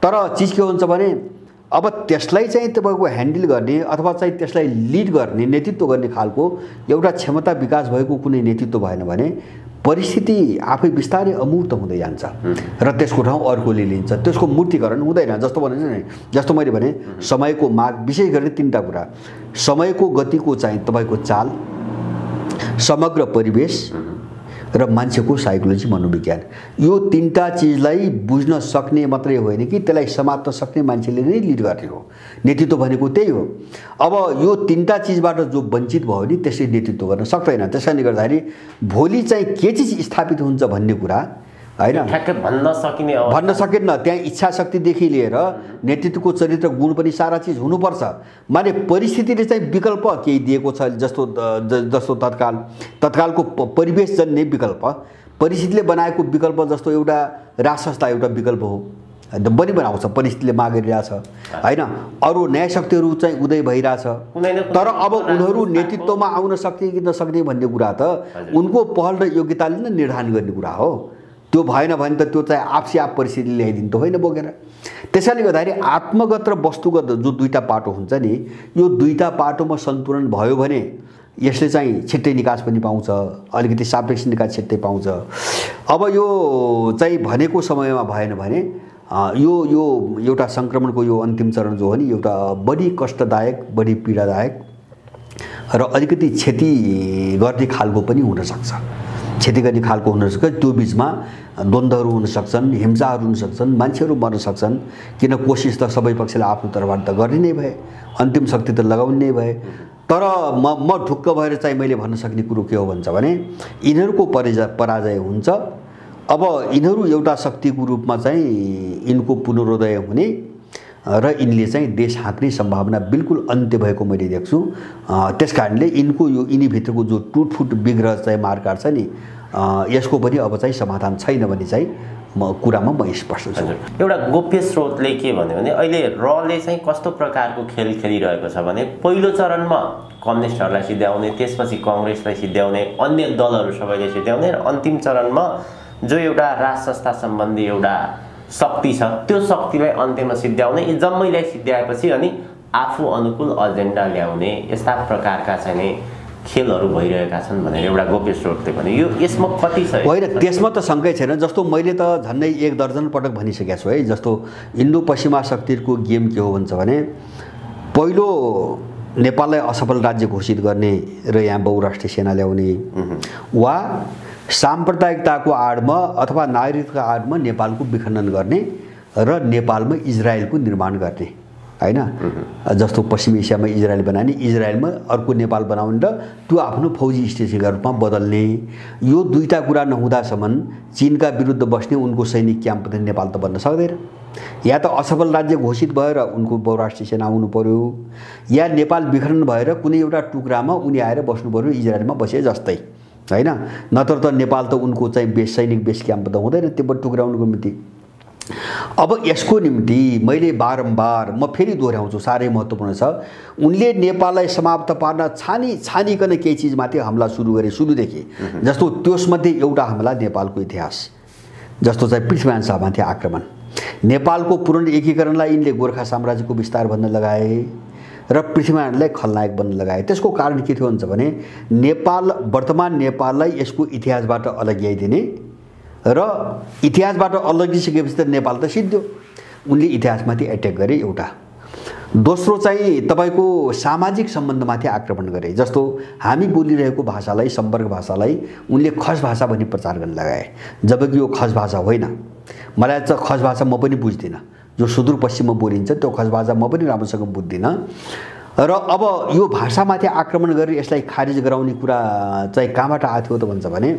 तर चिज के हुन्छ भने अब त्यसलाई चाहिँ तपाईँको ह्यान्डल गर्ने अथवा चाहिँ त्यसलाई लिड गर्ने, नेतृत्व गर्ने खालको एउटा क्षमता विकास भएको कुनै नेतृत्व भएन भने परिस्थिति आफै बिस्तारै अमूर्त हुँदै जान्छ र त्यसको ठाउँ अर्कोले लिन्छ, त्यसको मूर्तिकरण हुँदैन। जस्तो भनिन्छ नि, जस्तो मैले भने समयको माग, विशेष गरी तीनटा कुरा, समयको गतिको चाहिँ तपाईँको चाल, समग्र परिवेश र मान्छेको साइकोलोजी, मनोविज्ञान, यो तीनटा चिजलाई बुझ्न सक्ने मात्रै होइन कि त्यसलाई समात्न सक्ने मान्छेले नै लिड गर्ने हो। नेतृत्व भनेको त्यही हो। अब यो तीनटा चिजबाट जो वञ्चित भयो नि त्यसले नेतृत्व गर्न सक्दैन। त्यसैले गर्दाखेरि भोलि चाहिँ के चिज स्थापित हुन्छ भन्ने कुरा हैन ठ्याक्कै भन्न सकिन्न। त्यहाँ इच्छा शक्तिदेखि लिएर नेतृत्वको चरित्र गुण पनि सारा चिज हुनुपर्छ। माने परिस्थितिले चाहिँ विकल्प केही दिएको छ, जस्तो तत्कालको परिवेशजन्य विकल्प, परिस्थितिले बनाएको विकल्प। जस्तो एउटा राजसंस्था एउटा विकल्प हो, बनाउँछ, परिस्थितिले माग गरिरहेछ हैन। अरू न्याय शक्तिहरू चाहिँ उदय भइरहेछ, तर अब उनीहरू नेतृत्वमा आउन सक्ने कि नसक्ने भन्ने कुरा त उनको पहल र योग्यताले नै निर्धारण गर्ने कुरा हो। त्यो भएन भने त त्यो चाहिँ आफसे आप परिस्थिति ल्याइदिनु त होइन बोकेर। त्यसैले गर्दाखेरि आत्मगत र वस्तुगत जो दुईटा पाटो हुन्छ नि, यो दुईटा पाटोमा सन्तुलन भयो भने यसले चाहिँ छिट्टै निकास पनि पाउँछ, अलिकति सापेक्ष निकास छिट्टै पाउँछ। अब यो चाहिँ भनेको समयमा भएन भने यो एउटा सङ्क्रमणको यो अन्तिम चरण जो हो नि, एउटा बढी कष्टदायक, बढी पीडादायक र अलिकति क्षति गर्ने खालको पनि हुनसक्छ। क्षति गर्ने खालको हुनसक्छ। त्यो बिचमा द्वन्द्वहरू हुन सक्छन्, हिंसाहरू हुन सक्छन्, मान्छेहरू मर्न सक्छन्। किन कोसिस त सबै पक्षले आफ्नो तर्फबाट त गर्ने नै भए, अन्तिम शक्ति त लगाउने नै भए। तर म ढुक्क भएर चाहिँ मैले भन्न सक्ने कुरो के हो भन्छ भने यिनीहरूको पराजय हुन्छ। अब यिनीहरू एउटा शक्तिको रूपमा चाहिँ यिनको पुनरोदय हुने र यिनले चाहिँ देश हाँक्ने सम्भावना बिल्कुल अन्त्य भएको मैले देख्छु। त्यसकारणले यिनको यो यिनीभित्रको जो टुटफुट विग्रह चाहिँ मार्काट छ नि, यसको पनि अब चाहिँ समाधान छैन भने चाहिँ कुरामा म स्पष्ट छु। एउटा गोप्य स्रोतले के भन्यो भने अहिले रले चाहिँ कस्तो प्रकारको खेल खेलिरहेको छ भने पहिलो चरणमा कम्युनिस्टहरूलाई सिद्ध्याउने, त्यसपछि कङ्ग्रेसलाई सिद्ध्याउने, अन्य दलहरू सबैले सिद्ध्याउने र अन्तिम चरणमा जो एउटा राज संस्था सम्बन्धी एउटा शक्ति छ त्यो शक्तिलाई अन्त्यमा सिद्ध्याउने, यी जम्मैलाई सिद्ध्याएपछि अनि आफू अनुकूल एजेन्डा ल्याउने यस्ता प्रकारका चाहिँ खेलहरू भइरहेका छन् भनेर एउटा गोप्य स्रोतले भने यो यसमा कति छ? होइन, त्यसमा त शङ्कै छैन। जस्तो मैले त झन्डै 1 दर्जन पटक भनिसकेको छु है। जस्तो इन्डो पश्चिमा शक्तिको गेम के हो भन्छ भने पहिलो नेपाललाई असफल राज्य घोषित गर्ने र यहाँ बहुराष्ट्रिय सेना ल्याउने वा साम्प्रदायिकताको आडमा अथवा नागरिकताको आडमा नेपालको विखण्डन गर्ने र नेपालमा इजरायलको निर्माण गर्ने हैन। जस्तो पश्चिम एसियामा इजरायल बनाउने, इजरायलमा अर्को नेपाल बनाउने र त्यो आफ्नो फौजी स्टेसनका रूपमा बदल्ने। यो दुईटा कुरा नहुँदासम्म चीनका विरुद्ध बस्ने उनको सैनिक क्याम्प त नेपाल त बन्न सक्दैन। या त असफल राज्य घोषित भएर उनको बहुराष्ट्रिय सेना आउनु पर्यो, या नेपाल विखण्डन भएर कुनै एउटा टुक्रामा उनी आएर बस्नु पर्यो इजरायलमा बसे जस्तै हैन। नत्र त नेपाल त उनको चाहिँ सैनिक बेस क्याम्प त हुँदैन त्यो टुक्राउनुको निम्ति। अब यसको निम्ति मैले बारम्बार म फेरि दोहोऱ्याउँछु, साह्रै महत्त्वपूर्ण छ, उनले नेपाललाई समाप्त पार्न छानिकन केही चिजमाथि हमला सुरु गरे सुरुदेखि। जस्तो त्यसमध्ये एउटा हमला नेपालको इतिहास, जस्तो चाहिँ पृथ्वीनारायण शाहमाथि आक्रमण, नेपालको पूर्ण एकीकरणलाई यिनले गोर्खा साम्राज्यको विस्तार भन्न लगाए र पृथ्वीनारायणलाई खलनायक बन्न लगाए। त्यसको कारण के थियो भन्छ भने नेपाल, वर्तमान नेपाललाई यसको इतिहासबाट अलग्याइदिने र इतिहासबाट अलगिसकेपछि त नेपाल त सिद्धियो। उनले इतिहासमाथि एट्याक गरे एउटा। दोस्रो चाहिँ तपाईँको सामाजिक सम्बन्धमाथि आक्रमण गरे। जस्तो हामी बोलिरहेको भाषालाई, सम्पर्क भाषालाई उनले खस भाषा भनी प्रचार गर्न लगाए, जबकि यो खस भाषा होइन। मलाई चाहिँ खस भाषा म पनि बुझ्दिनँ, जो सुदूरपश्चिममा बोलिन्छ त्यो खस भाषा म पनि राम्रोसँग बुझ्दिनँ। र अब यो भाषामाथि आक्रमण गरेर यसलाई खारिज गराउने कुरा चाहिँ कहाँबाट आएको थियो त भन्छ भने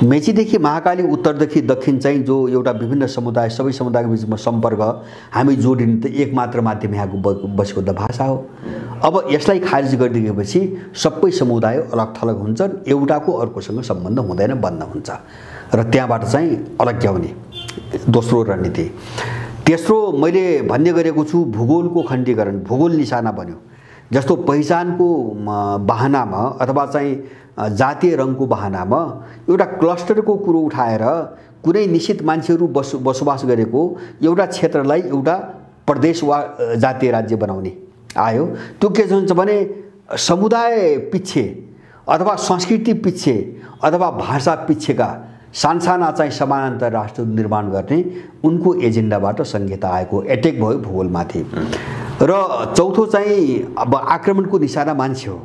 मेचीदेखि महाकाली, उत्तरदेखि दक्षिण चाहिँ जो एउटा विभिन्न समुदाय, सबै समुदायको बिचमा सम्पर्क हामी जोडिने त एक मात्र माध्यम यहाँको बसेको त भाषा हो। अब यसलाई खारिज गरिदिएपछि सबै समुदाय अलग थलग हुन्छन्, एउटाको अर्कोसँग सम्बन्ध हुँदैन, बन्द हुन्छ र त्यहाँबाट चाहिँ अलग्याउने दोस्रो रणनीति। तेस्रो मैले भन्ने गरेको छु भूगोलको खण्डीकरण, भूगोल निशाना बन्यो। जस्तो पहिचानको बहानामा अथवा चाहिँ जातीय रङको बहानामा एउटा क्लस्टरको कुरो उठाएर कुनै निश्चित मान्छेहरू बसोबास गरेको एउटा क्षेत्रलाई एउटा प्रदेश वा जातीय राज्य बनाउने आयो। त्यो के हुन्छ भने समुदाय पिच्छे अथवा संस्कृति पिच्छे अथवा भाषा पिच्छेका सानसाना चाहिँ समानान्तर राष्ट्र निर्माण गर्ने उनको एजेन्डाबाट संहिता आएको एटेक भयो भूगोलमाथि। र चौथो चाहिँ अब आक्रमणको निशाना मान्छे हो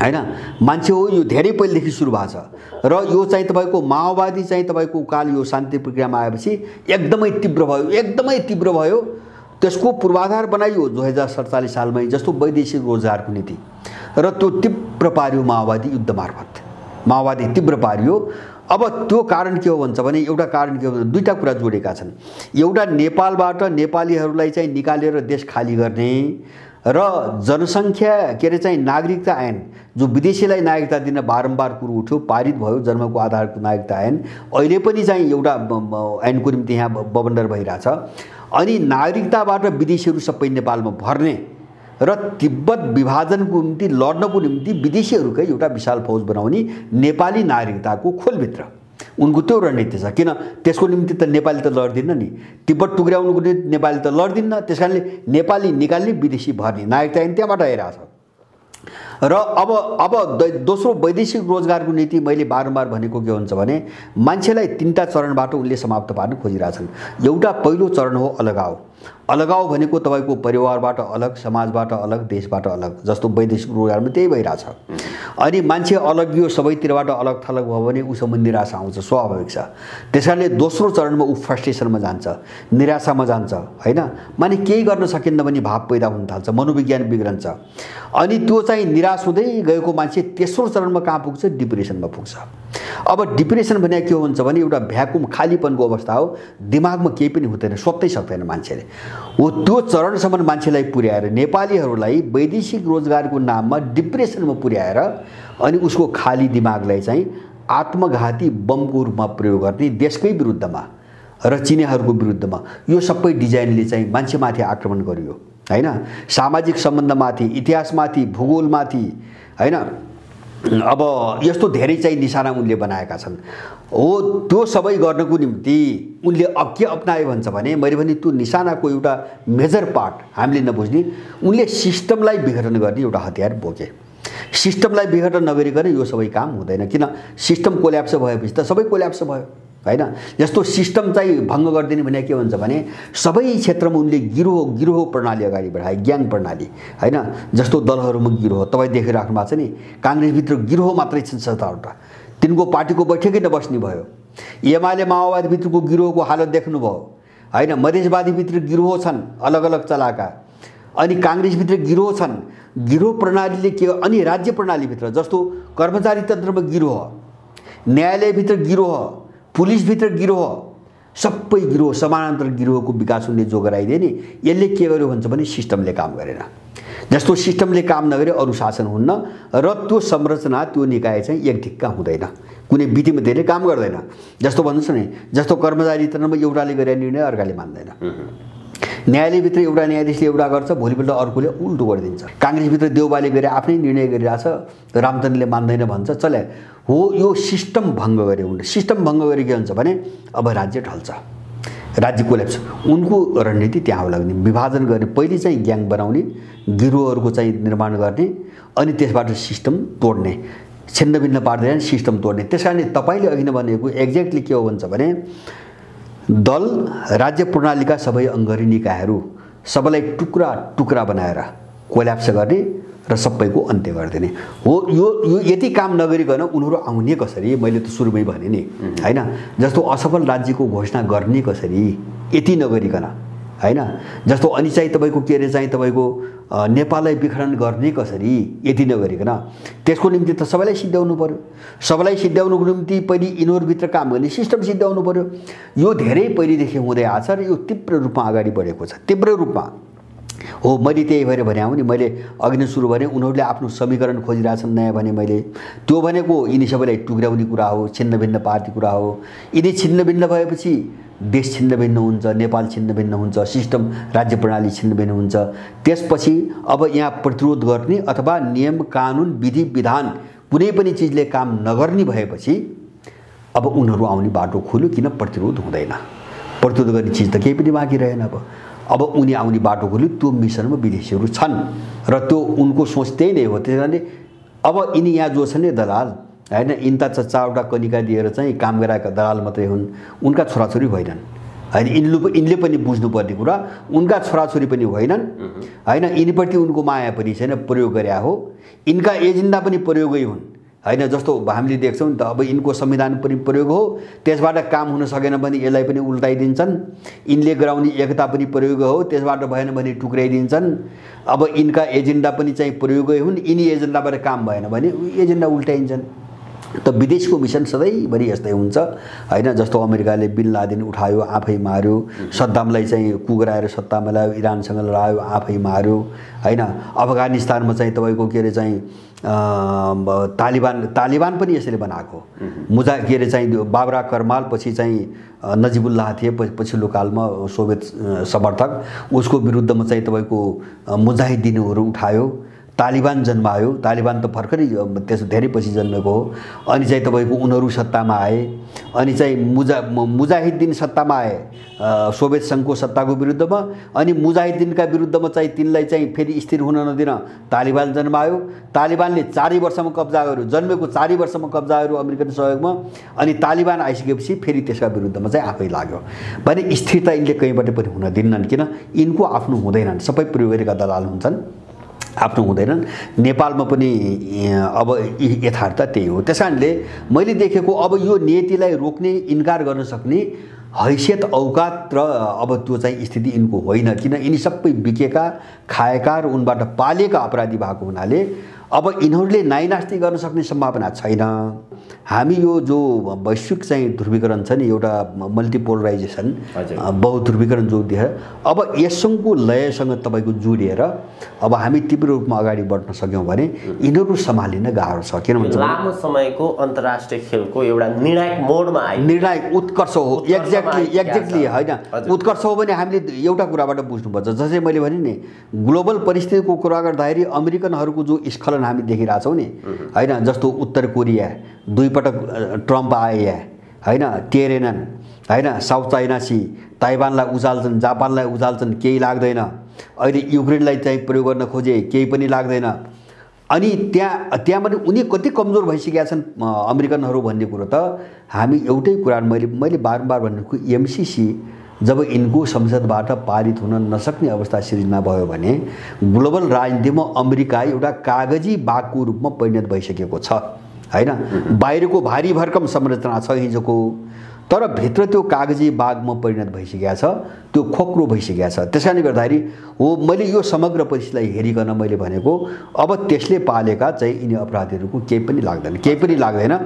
हैन, मान्छे हो। यो धेरै पहिलेदेखि सुरु भएको छ र यो चाहिँ तपाईको माओवादी चाहिँ तपाईको काल यो शान्ति प्रक्रियामा आएपछि एकदमै तीव्र भयो। त्यसको पूर्वाधार बनाइयो 2047 सालमै जस्तो वैदेशिक रोजगारको नीति र त्यो तीव्र पार्यो माओवादी युद्ध मार्फत, माओवादी तीव्र पार्यो। अब त्यो कारण के हो भन्छ भने एउटा कारण के हो भने दुईटा कुरा जोडेका छन्। एउटा नेपालबाट नेपालीहरूलाई चाहिँ निकालेर देश खाली गर्ने र जनसङ्ख्या के अरे चाहिँ नागरिकता ऐन जो विदेशीलाई नागरिकता दिन बारम्बार कुरो उठ्यो, पारित भयो जन्मको आधारको नागरिकता ऐन, अहिले पनि चाहिँ एउटा ऐनको निम्ति यहाँ बवन्डर भइरहेछ। अनि नागरिकताबाट विदेशीहरू सबै नेपालमा भर्ने र तिब्बत विभाजनको निम्ति लड्नको निम्ति विदेशीहरूकै एउटा विशाल फौज बनाउने नेपाली नागरिकताको खोलभित्र उनको त्यो रणनीति छ। किन त्यसको निम्ति त नेपाली त लड्दिन्न नि, तिब्बत टुक्र्याउनुको निम्ति नेपाली त लड्दिन्न, त्यसकारणले नेपाली निकाल्ने विदेशी भर्ने नागरिकता ऐन त्यहाँबाट आइरहेछ। र अब दोस्रो वैदेशिक रोजगारको नीति मैले बारम्बार भनेको के हुन्छ भने मान्छेलाई तीनटा चरणबाट उनले समाप्त पार्न खोजिरहेछन्। एउटा पहिलो चरण हो अलगाव। अलगाव भनेको तपाईको परिवारबाट अलग, समाजबाट अलग, देशबाट अलग, जस्तो वैदेशिक रोजगारमा त्यही भइरहेछ। अनि मान्छे अलगियो, सबैतिरबाट अलग थलग भयो भने उसमा निराशा आउँछ, स्वाभाविक छ। त्यसकारणले दोस्रो चरणमा ऊ फ्रस्ट्रेसनमा जान्छ, निराशामा जान्छ हैन, माने केही गर्न सकिन्न भने भाव पैदा हुन थाल्छ, मनोविज्ञान बिग्रन्छ। अनि त्यो चाहिँ निराश हुँदै गएको मान्छे तेस्रो चरणमा कहाँ पुग्छ? डिप्रेसनमा पुग्छ। अब डिप्रेसन भने के हुन्छ भने एउटा भ्याकुम खालीपनको अवस्था हो, दिमागमा केही पनि हुँदैन, सोच्नै सक्दैन मान्छेले। हो त्यो चरणसम्म मान्छेलाई पुर्याएर नेपालीहरूलाई वैदेशिक रोजगारको नाममा डिप्रेसनमा पुर्याएर अनि उसको खाली दिमागलाई चाहिँ आत्मघाती बमको रूपमा प्रयोग गर्ने देशकै विरुद्धमा र चिनीहरूको विरुद्धमा यो सबै डिजाइनले चाहिँ मान्छेमाथि आक्रमण गरियो हैन। सामाजिक सम्बन्धमाथि, इतिहासमाथि, भूगोलमाथि हैन। अब यस्तो धेरै चाहिँ निशाना उनले बनाएका छन्। हो त्यो सबै गर्नको निम्ति उनले अब के अपनाए भन्छ भने मैले भने त्यो निशानाको एउटा मेजर पार्ट हामीले नबुझ्ने उनले सिस्टमलाई विघटन गर्ने एउटा हतियार बोके। सिस्टमलाई विघटन नगरिकन यो सबै काम हुँदैन, किन सिस्टम कोल्याप्स भएपछि त सबै कोल्याप्स भयो हैन। जस्तो सिस्टम चाहिँ भङ्ग गरिदिने भने के भन्छ भने सबै क्षेत्रमा उनले गिरोह प्रणाली अगाडि बढाए, ग्याङ प्रणाली हैन। जस्तो दलहरूमा गिरोह तपाईँ देखिराख्नु भएको छ नि, काङ्ग्रेसभित्र गिरोह मात्रै छन् 7वटा, तिनको पार्टीको बैठकै नबस्ने भयो। एमाले माओवादीभित्रको गिरोहको हालत देख्नुभयो हैन। मधेसवादीभित्र गिरोह छन् अलग अलग चलाका, अनि काङ्ग्रेसभित्र गिरोह छन्। गिरोह प्रणालीले के, अनि राज्य प्रणालीभित्र जस्तो कर्मचारी तन्त्रमा गिरोह, न्यायालयभित्र गिरोह, पुलिसभित्र गिरोह, सबै गिरोह समानान्तर गिरोहको विकास उनले जो गराइदिए नि, यसले के गर्यो भन्छ भने सिस्टमले काम गरेन। जस्तो सिस्टमले काम नगरे अरू शासन हुन्न र त्यो संरचना त्यो निकाय चाहिँ एक ढिक्का हुँदैन, कुनै विधिमध्येले काम गर्दैन। जस्तो भन्नुहोस् नि, जस्तो कर्मचारी तन्त्रमा एउटाले गरे निर्णय अर्काले मान्दैन, न्यायालयभित्र एउटा न्यायाधीशले एउटा गर्छ, भोलिपल्ट अर्कोले उल्टो गरिदिन्छ। काङ्ग्रेसभित्र देउबाले गरे आफ्नै निर्णय गरिरहेछ, रामचन्द्रले मान्दैन भन्छ, चले हो। यो सिस्टम भङ्ग गरे उनले। सिस्टम भङ्ग गरे के हुन्छ भने अब राज्य ढल्छ, राज्य कोल्याप्स। उनको रणनीति त्यहाँ लाग्ने, विभाजन गर्ने, पहिले चाहिँ ग्याङ बनाउने, गिरोहहरूको चाहिँ निर्माण गर्ने, अनि त्यसबाट सिस्टम तोड्ने, छिन्नभिन्न पार्दैन, सिस्टम तोड्ने। त्यसकारणले तपाईँले अघि नै भनेको एक्ज्याक्टली के हो भन्छ भने दल राज्य प्रणालीका सबै अङ्गरी निकायहरू सबैलाई टुक्रा टुक्रा बनाएर कोल्याप्स गर्ने र सबैको अन्त्य गरिदिने हो। यो यति काम नगरिकन उनीहरू आउने कसरी? मैले त सुरुमै भने नि हैन, जस्तो असफल राज्यको घोषणा गर्ने कसरी यति नगरिकन हैन। जस्तो अनि चाहिँ तपाईँको के अरे चाहिँ तपाईँको नेपाललाई विखण्डन गर्ने कसरी यति नगरिकन त्यसको निम्ति त सबैलाई सिद्ध्याउनु पर्यो। सबैलाई सिद्ध्याउनुको निम्ति पहिले यिनीहरूभित्र काम गर्ने सिस्टम सिद्ध्याउनु पर्यो। यो धेरै पहिलेदेखि हुँदै आएको छ र यो तीव्र रूपमा अगाडि बढेको छ, तीव्र रूपमा हो। मैले त्यही भएर भने नि मैले अघि नै सुरु भने उनीहरूले आफ्नो समीकरण खोजिरहेछन् नयाँ भने मैले त्यो भनेको यिनी सबैलाई टुक्राउने कुरा हो, छिन्न भिन्न पार्टी कुरा हो। यिनी छिन्न भिन्न भएपछि देश छिन्न भिन्न हुन्छ, नेपाल छिन्न भिन्न हुन्छ, सिस्टम राज्य प्रणाली छिन्न भिन्न हुन्छ। त्यसपछि अब यहाँ प्रतिरोध गर्ने अथवा नियम कानुन विधि विधान कुनै पनि चिजले काम नगर्ने भएपछि अब उनीहरू आउने बाटो खुल्यो। किन प्रतिरोध हुँदैन? प्रतिरोध गर्ने चिज त केही पनि बाँकी रहेन। अब उनी आउने बाटो खोल्यो। त्यो मिसनमा विदेशीहरू छन् र त्यो उनको सोच त्यही नै हो। त्यस कारणले अब यिनी यहाँ जो छन् नि दलाल हैन, यिनता चारवटा कनिका दिएर चाहिँ काम गराएका दलाल मात्रै हुन्, उनका छोराछोरी होइनन् हैन। यिनले पनि बुझ्नुपर्ने कुरा उनका छोराछोरी पनि होइनन् हैन। यिनीप्रति उनको माया पनि छैन, प्रयोग गरे हो। यिनका एजेन्डा पनि प्रयोगै हुन् हैन। जस्तो हामीले देख्छौँ नि त अब यिनको संविधान पनि प्रयोग हो, त्यसबाट काम हुन सकेन भने यसलाई पनि उल्टाइदिन्छन्। यिनले गराउने एकता पनि प्रयोग हो, त्यसबाट भएन भने टुक्राइदिन्छन्। अब यिनका एजेन्डा पनि चाहिँ प्रयोगै हुन्, यिनी एजेन्डाबाट काम भएन भने एजेन्डा उल्टाइन्छन्। त विदेशको मिसन सधैँभरि यस्तै हुन्छ हैन। जस्तो अमेरिकाले बिन लादेन उठायो, आफै मार्यो, सद्दामलाई चाहिँ कुगराएर सत्तामा ल्यायो, इरानसँग लडायो, आफै मार्यो हैन। अफगानिस्तानमा चाहिँ तपाईँको के अरे चाहिँ तालिबान पनि यसरी बनाएको। के अरे चाहिँ बाबरा करमाल पछि चाहिँ नजिबुल्लाह थिए पछिल्लो कालमा सोभियत समर्थक, उसको विरुद्धमा चाहिँ तपाईँको मुजाहिदिनहरू उठायो, तालिबान जन्मायो। तालिबान त भर्खरै त्यस धेरै पछि जन्मेको हो। अनि चाहिँ तपाईँको उनीहरू सत्तामा आए, अनि चाहिँ मुजाहिद्दिन सत्तामा आए सोभियत सङ्घको सत्ताको विरुद्धमा। अनि मुजाहिद्दिनका विरुद्धमा चाहिँ तिनलाई चाहिँ फेरि स्थिर हुन नदिन तालिबान जन्मायो। तालिबानले 4 वर्षमा कब्जा गर्यो, जन्मेको 4 वर्षमा कब्जा गर्यो अमेरिकन सहयोगमा। अनि तालिबान आइसकेपछि फेरि त्यसका विरुद्धमा चाहिँ आफै लाग्यो भने स्थिरता यिनले कहीँबाट पनि हुन दिन्नन्। किन? यिनको आफ्नो हुँदैनन्, सबै प्रयोग गरेका दलाल हुन्छन्, आफ्नो हुँदैनन्। नेपालमा पनि अब यथार्थ त्यही हो। त्यस कारणले मैले देखेको अब यो नीतिलाई रोक्ने इन्कार गर्न सक्ने हैसियत औकात र अब त्यो चाहिँ स्थिति यिनको होइन। किन? यिनी सबै बिकेका खाएका र उनबाट पालेका अपराधी भएको हुनाले अब यिनीहरूले नाइनास्ती गर्न सक्ने सम्भावना छैन। हामी यो जो वैश्विक चाहिँ ध्रुवीकरण छ नि, एउटा मल्टिपोलराइजेसन बहुध्रुवीकरण जो देख, अब यसको लयसँग तपाईँको जोडिएर अब हामी तीव्र रूपमा अगाडि बढ्न सक्यौँ भने यिनीहरू सम्हालिन गाह्रो छ। किन भन्छ लामो समयको अन्तर्राष्ट्रिय खेलको एउटा निर्णायक मोडमा आयो, निर्णायक उत्कर्ष हो। एक्ज्याक्टली होइन, उत्कर्ष हो भने हामीले एउटा कुराबाट बुझ्नुपर्छ। जसै मैले भने नि ग्लोबल परिस्थितिको कुरा गर्दाखेरि अमेरिकनहरूको जो स्खलन हामी देखिरहेछौँ नि हैन। जस्तो उत्तर कोरिया 2 पटक ट्रम्प आए हैन, टेरेनन् हैन, साउथ चाइना सी, ताइवानलाई उचाल्छन्, जापानलाई उचाल्छन्, केही लाग्दैन। अहिले युक्रेनलाई चाहिँ प्रयोग गर्न खोजे, केही पनि लाग्दैन। अनि त्यहाँ पनि उनी कति कमजोर भइसकेका छन् अमेरिकनहरू भन्ने कुरो त हामी एउटै कुरा मैले बारम्बार भनेको एमसिसी जब यिनको संसदबाट पारित हुन नसक्ने अवस्था सिर्जना भयो भने ग्लोबल राजनीतिमा अमेरिका एउटा कागजी बाघको रूपमा परिणत भइसकेको छ हैन। बाहिरको भारी भरकम संरचना छ हिजोको, तर भित्र त्यो कागजी बाघमा परिणत भइसकेको छ, त्यो खोक्रो भइसकेको छ। त्यसकारणले गर्दाखेरि हो मैले यो समग्र परिस्थितिलाई हेरिकन मैले भनेको अब त्यसले पालेका चाहिँ यिनी अपराधीहरूको केही पनि लाग्दैन, केही पनि लाग्दैन।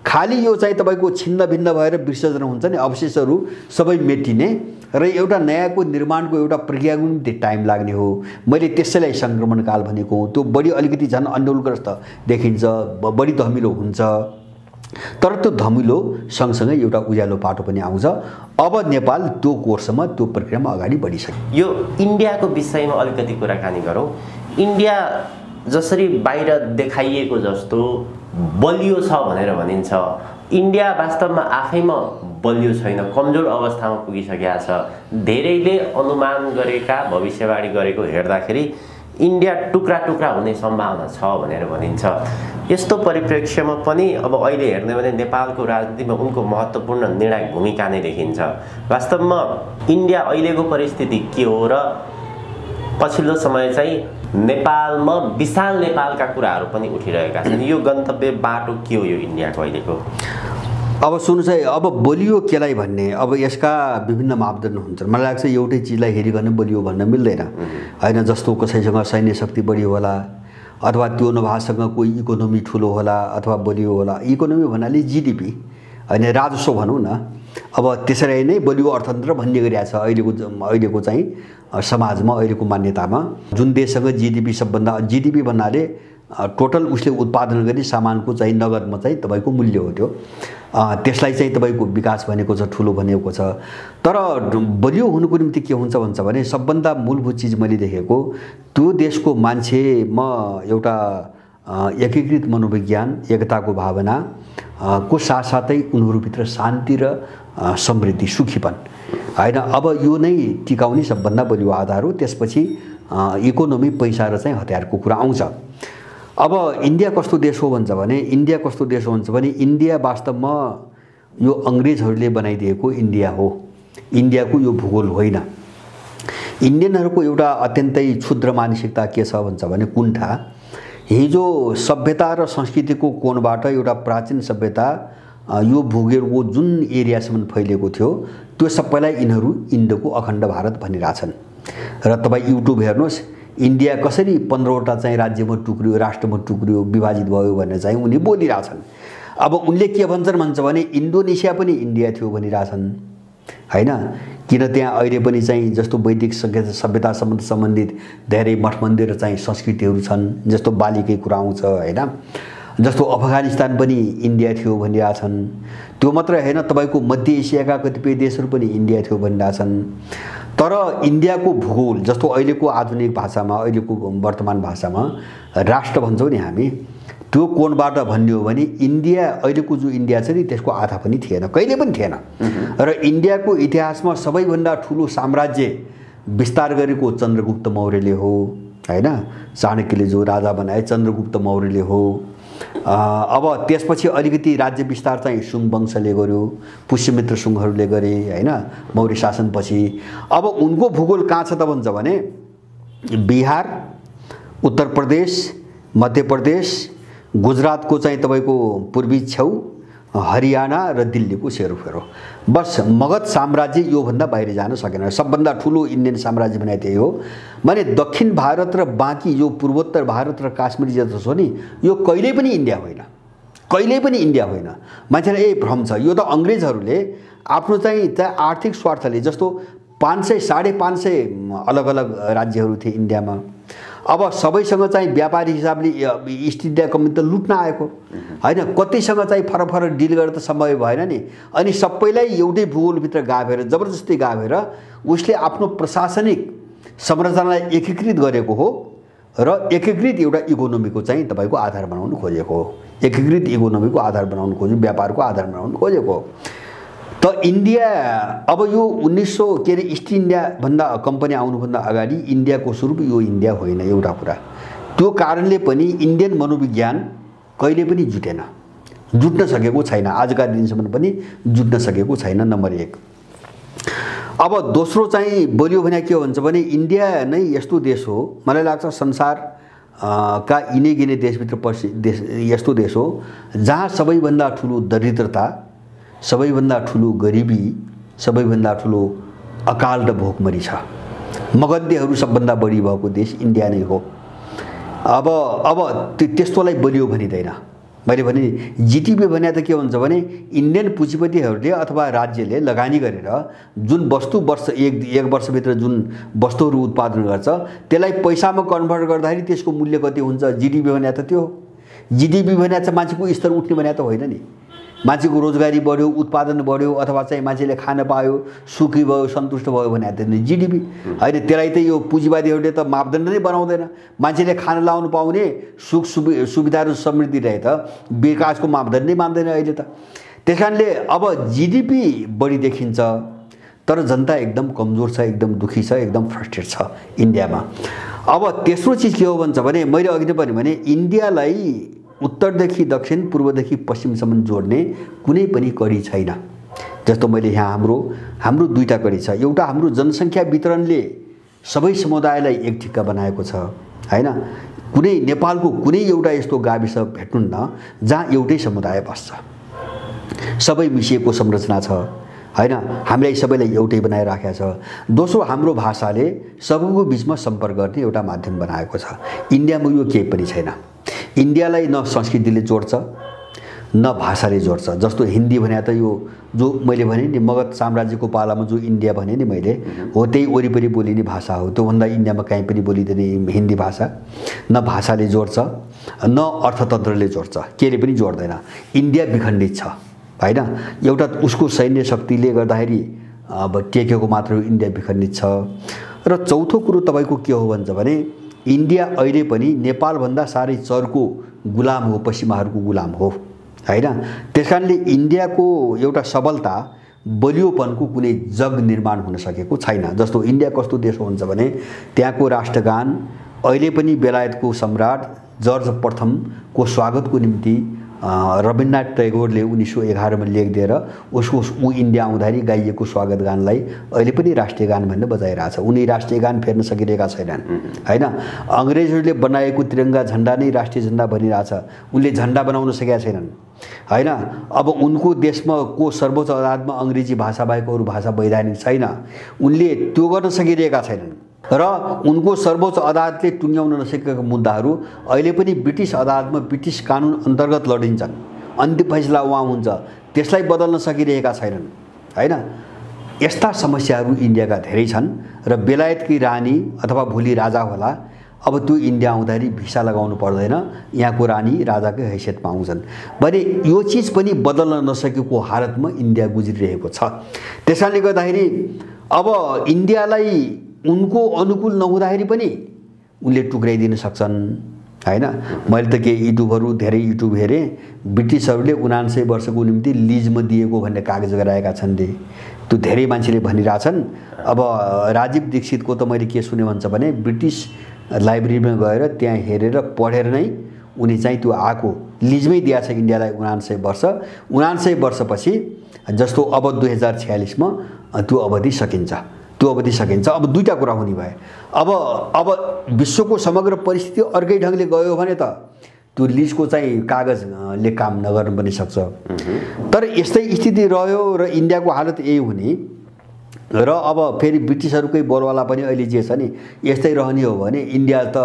खाली यो चाहिँ तपाईँको छिन्न भिन्न भएर विसर्जन हुन्छ नि, अवशेषहरू सबै मेटिने र एउटा नयाँको निर्माणको एउटा प्रक्रियाको निम्ति टाइम लाग्ने हो। मैले त्यसैलाई सङ्क्रमणकाल भनेको हो। त्यो बढी अलिकति झन् अन्यलग्रस्त देखिन्छ, बढी धमिलो हुन्छ, तर त्यो धमिलो सँगसँगै एउटा उज्यालो पाटो पनि आउँछ। अब नेपाल त्यो कोर्समा त्यो प्रक्रियामा अगाडि बढिसक्यो। यो इन्डियाको विषयमा अलिकति कुराकानी गरौँ। इन्डिया जसरी बाहिर देखाइएको जस्तो बलियो छ भनेर भनिन्छ, इन्डिया वास्तवमा आफैमा बलियो छैन, कमजोर अवस्थामा पुगिसकेको छ। धेरैले अनुमान गरेका, भविष्यवाणी गरेको हेर्दाखेरि इन्डिया टुक्रा टुक्रा हुने सम्भावना छ भनेर भनिन्छ। यस्तो परिप्रेक्ष्यमा पनि अब अहिले हेर्ने भने नेपालको राजनीतिमा उनको महत्त्वपूर्ण निर्णायक भूमिका नै देखिन्छ। वास्तवमा इन्डिया अहिलेको परिस्थिति के हो र पछिल्लो समय चाहिँ नेपालमा विशाल नेपालका कुराहरू पनि उठिरहेका छन्। यो गन्तव्य बाटो के हो यो इन्डियाको अहिलेको? अब सुन्नुहोस् है, अब बलियो केलाई भन्ने, अब यसका विभिन्न मापदण्ड हुन्छन्। मलाई लाग्छ एउटै चिजलाई हेरिकन बलियो भन्न मिल्दैन होइन। जस्तो कसैसँग सैन्य शक्ति बढी होला, अथवा त्यो नभएसँग कोही इकोनोमी ठुलो होला अथवा बलियो होला। इकोनोमी भन्नाले जिडिपी होइन, राजस्व भनौँ न। अब त्यसरी नै बलियो अर्थतन्त्र भन्ने गरिरहेको छ अहिलेको चाहिँ समाजमा, अहिलेको मान्यतामा। जुन देशसँग जिडिपी सबभन्दा, जिडिपी भन्नाले टोटल उसले उत्पादन गर्ने सामानको चाहिँ नगदमा चाहिँ तपाईँको मूल्य हो त्यो, त्यसलाई चाहिँ तपाईँको विकास भनेको छ, ठुलो भनेको छ। तर बलियो हुनुको निम्ति के हुन्छ भन्छ भने सबभन्दा मूलभूत चिज मैले देखेको त्यो देशको मान्छेमा एउटा एकीकृत मनोविज्ञान, एकताको भावना को साथसाथै उनीहरूभित्र शान्ति र समृद्धि, सुखीपन होइन। अब यो नै टिकाउने सबभन्दा बलियो आधार हो। त्यसपछि इकोनोमी, पैसा र चाहिँ हतियारको कुरा आउँछ। अब इन्डिया कस्तो देश हो भन्छ भने, इन्डिया कस्तो देश हो भन्छ भने इन्डिया वास्तवमा यो अङ्ग्रेजहरूले बनाइदिएको इन्डिया हो। इन्डियाको यो भूगोल होइन। इन्डियनहरूको एउटा अत्यन्तै क्षुद्र मानसिकता के छ भन्छ भने कुण्ठा। हिजो सभ्यता र संस्कृतिको कोणबाट एउटा प्राचीन सभ्यता यो भूगोलको जुन एरियासम्म फैलिएको थियो त्यो सबैलाई यिनीहरू इन्डोको अखण्ड भारत भनिरहेछन्। र तपाईँ युट्युब हेर्नुहोस्, इन्डिया कसरी 15वटा चाहिँ राज्यमा टुक्रियो, राष्ट्रमा टुक्रियो, विभाजित भयो भनेर चाहिँ उनी बोलिरहेछन्। अब उनले के भन्छ भने इन्डोनेसिया पनि इन्डिया थियो भनिरहेछन् होइन। किन त्यहाँ अहिले पनि चाहिँ जस्तो वैदिक सभ्यतासँग सम्बन्धित धेरै मठ मन्दिर चाहिँ संस्कृतिहरू छन्, जस्तो बालीकै कुरा आउँछ होइन। जस्तो अफगानिस्तान पनि इन्डिया थियो भनिरहेछन्। त्यो मात्रै होइन, तपाईँको मध्य एसियाका कतिपय देशहरू पनि इन्डिया थियो भनिरहेछन्। तर इन्डियाको भूगोल जस्तो अहिलेको आधुनिक भाषामा, अहिलेको वर्तमान भाषामा राष्ट्र भन्छौँ नि हामी, त्यो कोणबाट भन्ने हो भने इन्डिया, अहिलेको जो इन्डिया छ नि त्यसको आधा पनि थिएन, कहिले पनि थिएन। र इन्डियाको इतिहासमा सबैभन्दा ठुलो साम्राज्य विस्तार गरेको चन्द्रगुप्त मौर्यले हो होइन। चाणक्यले जो राजा बनाए चन्द्रगुप्त मौर्यले हो। अब त्यसपछि अलिकति राज्य विस्तार चाहिँ सुङ वंशले गर्यो, पुष्यमित्र सुङहरूले गरे होइन, मौर्य शासनपछि। अब उनको भूगोल कहाँ छ त भन्छ भने बिहार, उत्तर प्रदेश, मध्य प्रदेश, गुजरातको चाहिँ तपाईँको पूर्वी छेउ, हरियाणा र दिल्लीको सेरोफेरो। बस मगध साम्राज्य योभन्दा बाहिर जान सकेन। सबभन्दा ठुलो इन्डियन साम्राज्य भने त्यही हो। माने दक्षिण भारत र बाँकी यो पूर्वोत्तर भारत र काश्मीर जस्तो छ नि, यो कहिल्यै पनि इन्डिया होइन, कहिल्यै पनि इन्डिया होइन। मान्छेलाई यही भ्रम छ। यो त अङ्ग्रेजहरूले आफ्नो चाहिँ आर्थिक स्वार्थले, जस्तो 500 550 अलग अलग राज्यहरू थिए इन्डियामा। अब सबैसँग चाहिँ व्यापारी हिसाबले इस्ट इन्डिया कम्पनी त लुट्न आएको होइन, कतिसँग चाहिँ फरक फरक डिल गरेर त सम्भव भएन नि। अनि सबैलाई एउटै भूगोलभित्र गाभेर, जबरजस्ती गाभेर उसले आफ्नो प्रशासनिक संरचनालाई एकीकृत गरेको हो र एकीकृत एउटा इकोनोमीको चाहिँ तपाईँको आधार बनाउनु खोजेको हो। एकीकृत इकोनोमीको आधार बनाउनु खोजेको, व्यापारको आधार बनाउनु खोजेको हो। त इन्डिया अब यो 1900 के अरे इस्ट इन्डिया भन्दा कम्पनी आउनुभन्दा अगाडि इन्डियाको स्वरूप यो इन्डिया होइन, एउटा कुरा। त्यो कारणले पनि इन्डियन मनोविज्ञान कहिले पनि जुट्न सकेको छैन, आजका दिनसम्म पनि जुट्न सकेको छैन, नम्बर 1। अब दोस्रो चाहिँ बलियो भने के हो भन्छ भने इन्डिया नै यस्तो देश हो, मलाई लाग्छ संसार का इने गिने देशभित्र यस्तो देश हो जहाँ सबैभन्दा ठुलो दरिद्रता, सबैभन्दा ठुलो गरिबी, सबैभन्दा ठुलो अकाल र भोकमरी छ। मगधेहरू सबभन्दा बढी भएको देश इन्डिया नै हो। अब त्यस्तोलाई बलियो भनिँदैन। मैले भने जिडिपी भने त के हुन्छ भने इन्डियन पुँजीपतिहरूले अथवा राज्यले लगानी गरेर जुन वस्तु एक वर्षभित्र जुन वस्तुहरू उत्पादन गर्छ त्यसलाई पैसामा कन्भर्ट गर्दाखेरि त्यसको मूल्य कति हुन्छ, जिडिपी भने त त्यो हो। जिडिपी भने चाहिँ मान्छेको स्तर उठ्ने भने त होइन नि। मान्छेको रोजगारी बढ्यो, उत्पादन बढ्यो, अथवा चाहिँ मान्छेले खान पायो, सुखी भयो, सन्तुष्ट भयो भने त जिडिपी होइन। त्यसलाई त यो पुँजीवादीहरूले त मापदण्ड नै बनाउँदैन। मान्छेले खान लाउनु पाउने, सुख सुविधा र समृद्धि रहे त विकासको मापदण्ड नै मान्दैन अहिले त। त्यस कारणले अब जिडिपी बढी देखिन्छ तर जनता एकदम कमजोर छ, एकदम दुखी छ, एकदम फ्रस्ट्रेट छ इन्डियामा। अब तेस्रो चिज के हो भन्छ भने मैले अघि नै भने इन्डियालाई उत्तरदेखि दक्षिण, पूर्वदेखि पश्चिमसम्म जोड्ने कुनै पनि कडी छैन। जस्तो मैले यहाँ हाम्रो दुईटा कडी छ। एउटा हाम्रो जनसङ्ख्या वितरणले सबै समुदायलाई एक ठिक्का बनाएको छ हैन। कुनै नेपालको कुनै एउटा यस्तो गाविस भेट्नुहुन्न जहाँ एउटै समुदाय बस्छ सबै मिसिएको संरचना छ हैन, हामीलाई सबैलाई एउटै बनाइराखेको छ। दोस्रो, हाम्रो भाषाले सबैको बिचमा सम्पर्क गर्ने एउटा माध्यम बनाएको छ। इन्डियामा यो केही पनि छैन। इन्डियालाई न संस्कृतिले जोड्छ न भाषाले जोड्छ। जस्तो हिन्दी भने त यो जो मैले भने नि मगध साम्राज्यको पालामा जो इन्डिया भने नि मैले, हो त्यही वरिपरि बोलिने भाषा हो। त्योभन्दा इन्डियामा कहीँ पनि बोलिँदैन हिन्दी भाषा। न भाषाले जोड्छ न अर्थतन्त्रले जोड्छ, केले पनि जोड्दैन। इन्डिया विखण्डित छ हैन। एउटा उसको सैन्य शक्तिले गर्दाखेरि अब टेकेको मात्र इन्डिया विखण्डित छ। र चौथो कुरो तपाईँको के हो भन्छ भने इन्डिया अहिले पनि नेपालभन्दा साह्रै चर्को गुलाम हो, पश्चिमाहरूको गुलाम हो हैन। त्यसकारणले इन्डियाको एउटा सबलता बलियोपनको कुनै जग निर्माण हुन सकेको छैन। जस्तो इन्डिया कस्तो देश हुन्छ भने त्यहाँको राष्ट्रगान अहिले पनि बेलायतको सम्राट जर्ज प्रथमको स्वागतको निम्ति रवीन्द्रनाथ टैगोरले 1911 में लेखिदिएर उसको ऊ इन्डिया आउँदाखेरि गाइएको स्वागत गानलाई अहिले पनि राष्ट्रिय गान भनेर बजाइरहेछ। उनी राष्ट्रिय गान फेर्न सकिरहेका छैनन् हैन। अंग्रेजहरूले बनाएको तिरंगा झण्डा नै राष्ट्रिय झण्डा बनिरहेछ, उनले झण्डा बनाउन सकेका छैनन् हैन। अब उनको देशमा को सर्वोच्च अदालतमा अंग्रेजी भाषा बाहेक अरू भाषा वैधानिक छैन, उनले त्यो गर्न सकिरहेका छैनन्। र उनको सर्वोच्च अदालतले टुङ्ग्याउन नसकेका मुद्दाहरू अहिले पनि ब्रिटिस अदालतमा ब्रिटिस कानुन अन्तर्गत लडिन्छन्, अन्तिम फैसला वहाँ हुन्छ, त्यसलाई बदल्न सकिरहेका छैनन् हैन। यस्ता समस्याहरू इन्डियाका धेरै छन् र बेलायतकी रानी अथवा भोलि राजा होला, अब त्यो इन्डिया आउँदाखेरि भिसा लगाउनु पर्दैन, यहाँको रानी राजाकै हैसियतमा आउँछन् भने यो चीज पनि बदल्न नसकेको हालतमा इन्डिया गुज्रिरहेको छ। त्यसैले गर्दाखेरि अब इन्डियालाई उनको अनुकूल नहुँदाखेरि पनि उनले टुक्राइदिन सक्छन् हैन। मैले त के युट्युबहरू धेरै युट्युब हेरेँ, ब्रिटिसहरूले 79 वर्षको निम्ति लिजमा दिएको भन्ने कागज गराएका छन् रे, त्यो धेरै मान्छेले भनिरहेछन्। अब राजीव दीक्षितको त मैले के सुने भन्छ भने ब्रिटिस लाइब्रेरीमा गएर त्यहाँ हेरेर पढेर नै उनी चाहिँ त्यो आएको लिजमै दिएको छ इन्डियालाई 79 वर्ष। 79 वर्षपछि जस्तो अब 2046 मा त्यो अवधि सकिन्छ, त्यो अवधि सकिन्छ। अब दुईटा कुरा हुने भए, अब विश्वको समग्र परिस्थिति अर्कै ढंगले गयो भने त त्यो लिजको चाहिँ कागजले काम नगर्न पनि सक्छ। तर यस्तै स्थिति रह्यो र इन्डियाको हालत यही हुने र अब फेरि ब्रिटिसहरुकै बोलवाला पनि अहिले जे छ नि यस्तै रहने हो भने इन्डिया त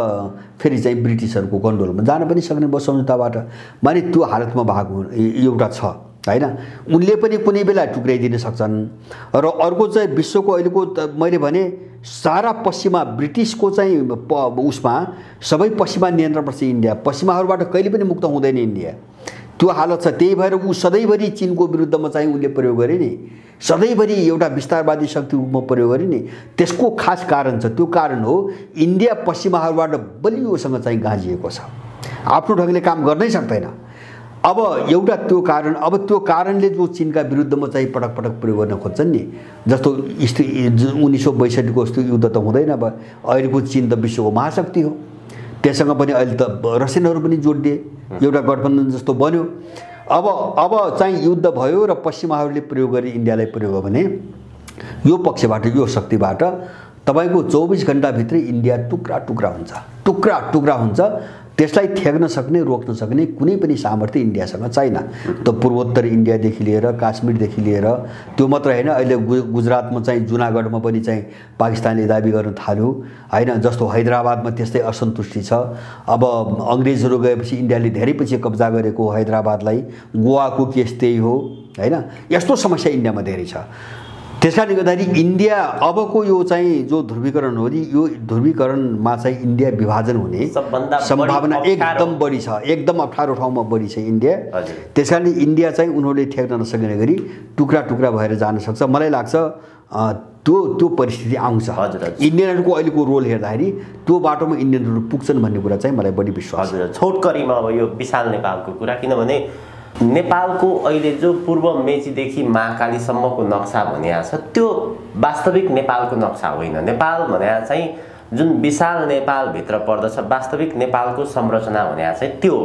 फेरि चाहिँ ब्रिटिसहरुको कन्ट्रोलमा जान पनि सक्ने भयो सम्झौताबाट, माने त्यो हालतमा भएको एउटा छ हैन। उनले पनि कुनै बेला टुक्राइदिन सक्छन्। र अर्को चाहिँ विश्वको अहिलेको मैले भने सारा पश्चिमा ब्रिटिसको चाहिँ उसमा सबै पश्चिमा नियन्त्रणपछि इन्डिया, पश्चिमाहरुबाट कहिले पनि मुक्त हुँदैन इन्डिया, त्यो हालत छ। त्यही भएर उ सधैँभरि चीनको विरुद्धमा चाहिँ उनले प्रयोग गरे नि, सधैँभरि एउटा विस्तारवादी शक्तिमा प्रयोग गरे नि। त्यसको खास कारण छ, त्यो कारण हो इन्डिया पश्चिमाहरुबाट बलियोसँग चाहिँ गाँजिएको छ, आफ्नो ढंगले काम गर्नै सक्दैन। अब एउटा त्यो कारण, अब त्यो कारणले जो चीनका विरुद्धमा चाहिँ पटक पटक प्रयोग गर्न खोज्छन् नि, जस्तो 1962 को जस्तो युद्ध त हुँदैन। अब अहिलेको चीन त विश्वको महाशक्ति हो, त्यससँग पनि अहिले त रसियनहरु पनि जोडिए, एउटा गठबन्धन जस्तो बन्यो। अब चाहिँ युद्ध भयो र पश्चिमाहरुले प्रयोग गरे इन्डियालाई प्रयोग हो भने यो पक्षबाट यो शक्तिबाट तपाईको 24 घण्टा भित्रै इन्डिया टुक्रा टुक्रा हुन्छ, टुक्रा टुक्रा हुन्छ। त्यसलाई थ्याक्न सक्ने रोक्न सक्ने कुनै पनि सामर्थ्य इन्डियासँग छैन। त पूर्वोत्तर इन्डियादेखि लिएर काश्मीरदेखि लिएर त्यो मात्र हैन, अहिले गुजरातमा चाहिँ जुनागढमा पनि चाहिँ पाकिस्तानले दाबी गर्न थाल्यो हैन। जस्तो हैदराबादमा त्यस्तै असन्तुष्टि छ। अब अंग्रेजहरु गएपछि इन्डियाले धेरै पछि कब्जा गरेको हैदराबादलाई, गोवाको केस त्यही हो हैन। यस्तो समस्या इन्डियामा धेरै छ। त्यसकारणले गर्दाखेरि इन्डिया अबको यो चाहिँ जो ध्रुवीकरण हो नि, यो ध्रुवीकरणमा चाहिँ इन्डिया विभाजन हुने सम्भावना एकदम बढी छ, एकदम अप्ठ्यारो ठाउँमा बढी छ इन्डिया। त्यसकारणले इन्डिया चाहिँ उनीहरूले ठेक्न नसक्ने गरी टुक्रा टुक्रा भएर जान सक्छ। मलाई लाग्छ त्यो परिस्थिति आउँछ। इन्डियनहरुको अहिलेको रोल हेर्दाखेरि त्यो बाटोमा इन्डियनहरु पुग्छन् भन्ने कुरा चाहिँ मलाई बढी विश्वास छ। छोटकरीमा अब यो विशाल नेपालको कुरा, किनभने नेपालको अहिले जो पूर्व मेचीदेखि महाकालीसम्मको नक्सा भनिएको छ त्यो वास्तविक नेपालको नक्सा होइन। नेपाल भनेको चाहिँ जुन विशाल नेपालभित्र पर्दछ, वास्तविक नेपालको संरचना भनेको चाहिँ त्यो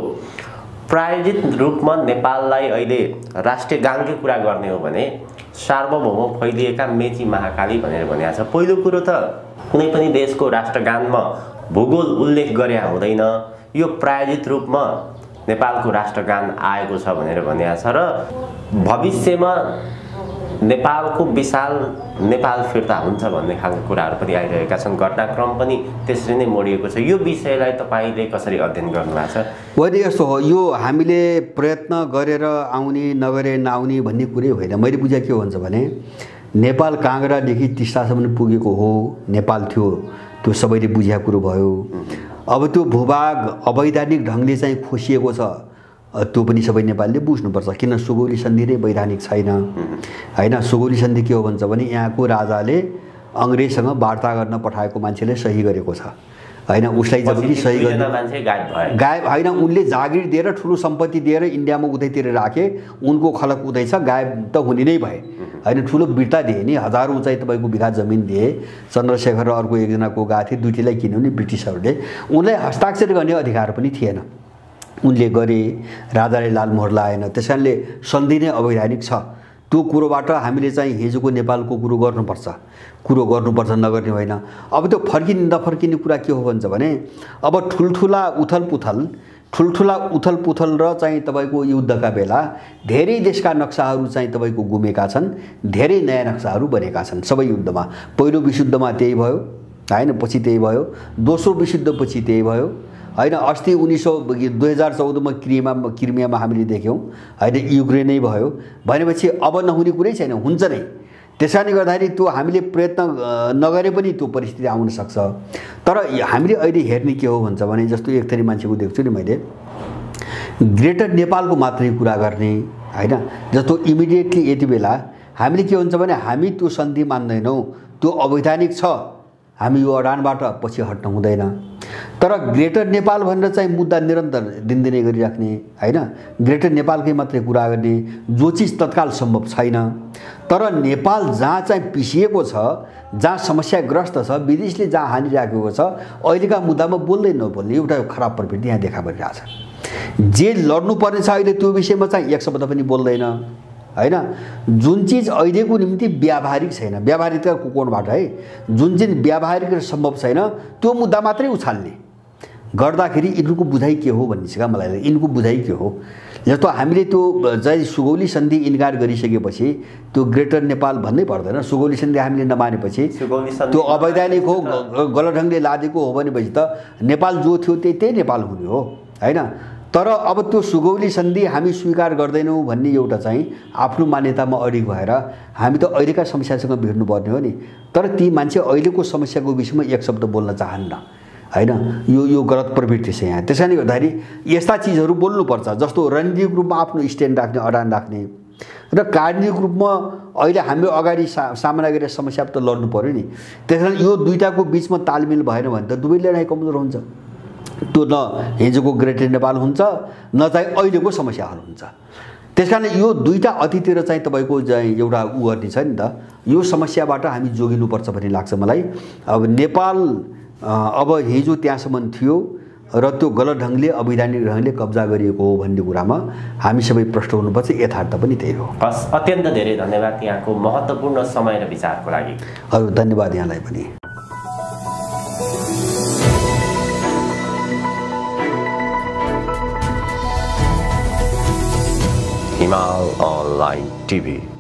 प्रायोजित रूपमा नेपाललाई अहिले राष्ट्रिय गानकै कुरा गर्ने हो भने सार्वभौम फैलिएका मेची महाकाली भनेर भनिएको छ। पहिलो कुरो त कुनै पनि देशको राष्ट्रगानमा भूगोल उल्लेख गरे हुँदैन, यो प्रायोजित रूपमा नेपालको राष्ट्रगान आएको छ भनेर भनिएको छ र भविष्यमा नेपालको विशाल नेपाल फिर्ता हुन्छ भन्ने खालको कुराहरू पनि आइरहेका छन्। घटनाक्रम पनि त्यसरी नै मोडिएको छ। यो विषयलाई तपाईँले कसरी अध्ययन गर्नुभएको छ? वैद्य यस्तो हो, यो हामीले प्रयत्न गरेर आउने नगरे नआउने भन्ने कुरै होइन। मैले बुझे के हुन्छ भने नेपाल काँगडादेखि टिस्टासम्म पुगेको हो, नेपाल थियो, त्यो सबैले बुझेको कुरो भयो। अब त्यो भूभाग अवैधानिक ढङ्गले चाहिँ खोसिएको छ, त्यो पनि सबै नेपालीले बुझ्नुपर्छ। किन सुगौली सन्धि नै वैधानिक छैन होइन। सुगौली सन्धि के हो भन्छ भने यहाँको राजाले अङ्ग्रेजसँग वार्ता गर्न पठाएको मान्छेले सही गरेको छ होइन। उसलाई जब कि सही गायब होइन, उनले जागिर दिएर ठुलो सम्पत्ति दिएर इन्डियामा उतैतिर राखे, उनको खलक उतै छ, गायब त हुने नै भए होइन। ठुलो बिर्ता दिए नि, हजारौँ चाहिँ तपाईँको बिघा जमिन दिए। चन्द्रशेखर र अर्को एकजनाको गएको थिए, दुईटीलाई किन्यो नि ब्रिटिसहरूले। उनलाई हस्ताक्षर गर्ने अधिकार पनि थिएन, उनले गरे, राजाले लालमोहर लाएन। त्यस कारणले सन्धि नै अवैधानिक छ। त्यो कुरोबाट हामीले चाहिँ हिजोको नेपालको कुरो गर्नुपर्छ, नगर्ने होइन। अब त्यो फर्किने नफर्किने कुरा के हो भन्छ भने अब ठुल्ठुला उथलपुथल र चाहिँ तपाईँको युद्धका बेला धेरै देशका नक्साहरू चाहिँ तपाईँको गुमेका छन्, धेरै नयाँ नक्साहरू बनेका छन् सबै युद्धमा। पहिलो विश्वयुद्धमा त्यही भयो होइन, पछि त्यही भयो। दोस्रो विश्वयुद्धपछि त्यही भयो होइन। अस्ति 2014मा क्रिमियामा हामीले देख्यौँ होइन, युक्रेनै भयो। भनेपछि अब नहुने कुरै छैन, हुन्छ नै। त्यस कारणले गर्दाखेरि त्यो हामीले प्रयत्न नगरे पनि त्यो परिस्थिति आउन सक्छ। तर हामीले अहिले हेर्ने के हो भन्छ भने जस्तो एक थरी मान्छेको देख्छु नि मैले, ग्रेटर नेपालको मात्रै कुरा गर्ने होइन। जस्तो इमिडिएटली यति बेला हामीले के हुन्छ भने हामी त्यो सन्धि मान्दैनौँ, त्यो अवैधानिक छ, हामी यो अडानबाट पछि हट्न हुँदैन। तर ग्रेटर नेपाल भनेर चाहिँ मुद्दा निरन्तर दिनदिनै गरिराख्ने होइन, ग्रेटर नेपालकै मात्रै कुरा गर्ने, जो चिज तत्काल सम्भव छैन। तर नेपाल जहाँ चाहिँ पिसिएको छ, जहाँ समस्याग्रस्त छ, विदेशले जहाँ हानिराखेको छ, अहिलेका मुद्दामा बोल्दै नबोल्ने एउटा खराब प्रवृत्ति यहाँ देखा परिरहेछ। जे लड्नुपर्ने छ अहिले त्यो विषयमा चाहिँ एक शब्द पनि बोल्दैन होइन। जुन चिज अहिलेको निम्ति व्यावहारिक छैन, व्यावहारिकताको कोणबाट है, जुन चिज व्यावहारिक र सम्भव छैन त्यो मुद्दा मात्रै उछाल्ने गर्दाखेरि यिनको बुझाइ के हो भन्ने छ क्या मलाई। यिनको बुझाइ के हो? जस्तो हामीले त्यो चाहिँ सुगौली सन्धि इन्कार गरिसकेपछि त्यो ग्रेटर नेपाल भन्नै पर्दैन। सुगौली सन्धि हामीले नमानेपछि त्यो अवैधानिक हो, गलत ढङ्गले लादेको हो भनेपछि त नेपाल जो थियो त्यही नेपाल हुने हो होइन। तर अब त्यो सुगौली सन्धि हामी स्वीकार गर्दैनौँ भन्ने एउटा चाहिँ आफ्नो मान्यतामा अडिग भएर हामी त अहिलेका समस्यासँग भिड्नुपर्ने हो नि। तर ती मान्छे अहिलेको समस्याको विषयमा एक शब्द बोल्न चाहन्न होइन। यो गलत प्रवृत्ति छ यहाँ। त्यसैले गर्दाखेरि यस्ता चिजहरू बोल्नुपर्छ। जस्तो रणनीतिक रूपमा आफ्नो स्ट्यान्ड राख्ने, अडान राख्ने र कार्यनीतिक रूपमा अहिले हामीले अगाडि सामना गरेर समस्या त लड्नु पर्यो नि। त्यस कारण यो दुईटाको बिचमा तालमेल भएन भने त दुवै लडाइँ कमजोर हुन्छ। त्यो न हिजोको ग्रेटर नेपाल हुन्छ, न चाहिँ अहिलेको समस्या हल हुन्छ। त्यस कारण यो दुईटा अतितिर चाहिँ तपाईँको चाहिँ एउटा गर्ने छ नि त, यो समस्याबाट हामी जोगिनुपर्छ भन्ने लाग्छ मलाई। अब नेपाल अब हिजो त्यहाँसम्म थियो र त्यो गलत ढङ्गले अवैधानिक ढङ्गले कब्जा गरिएको हो भन्ने कुरामा हामी सबै प्रष्ट हुनुपर्छ। यथार्थ पनि त्यही हो। हस्, अत्यन्त धेरै धन्यवाद यहाँको महत्त्वपूर्ण समय र विचारको लागि। हजुर, धन्यवाद यहाँलाई पनि। हिमाल अनलाइन टिभी।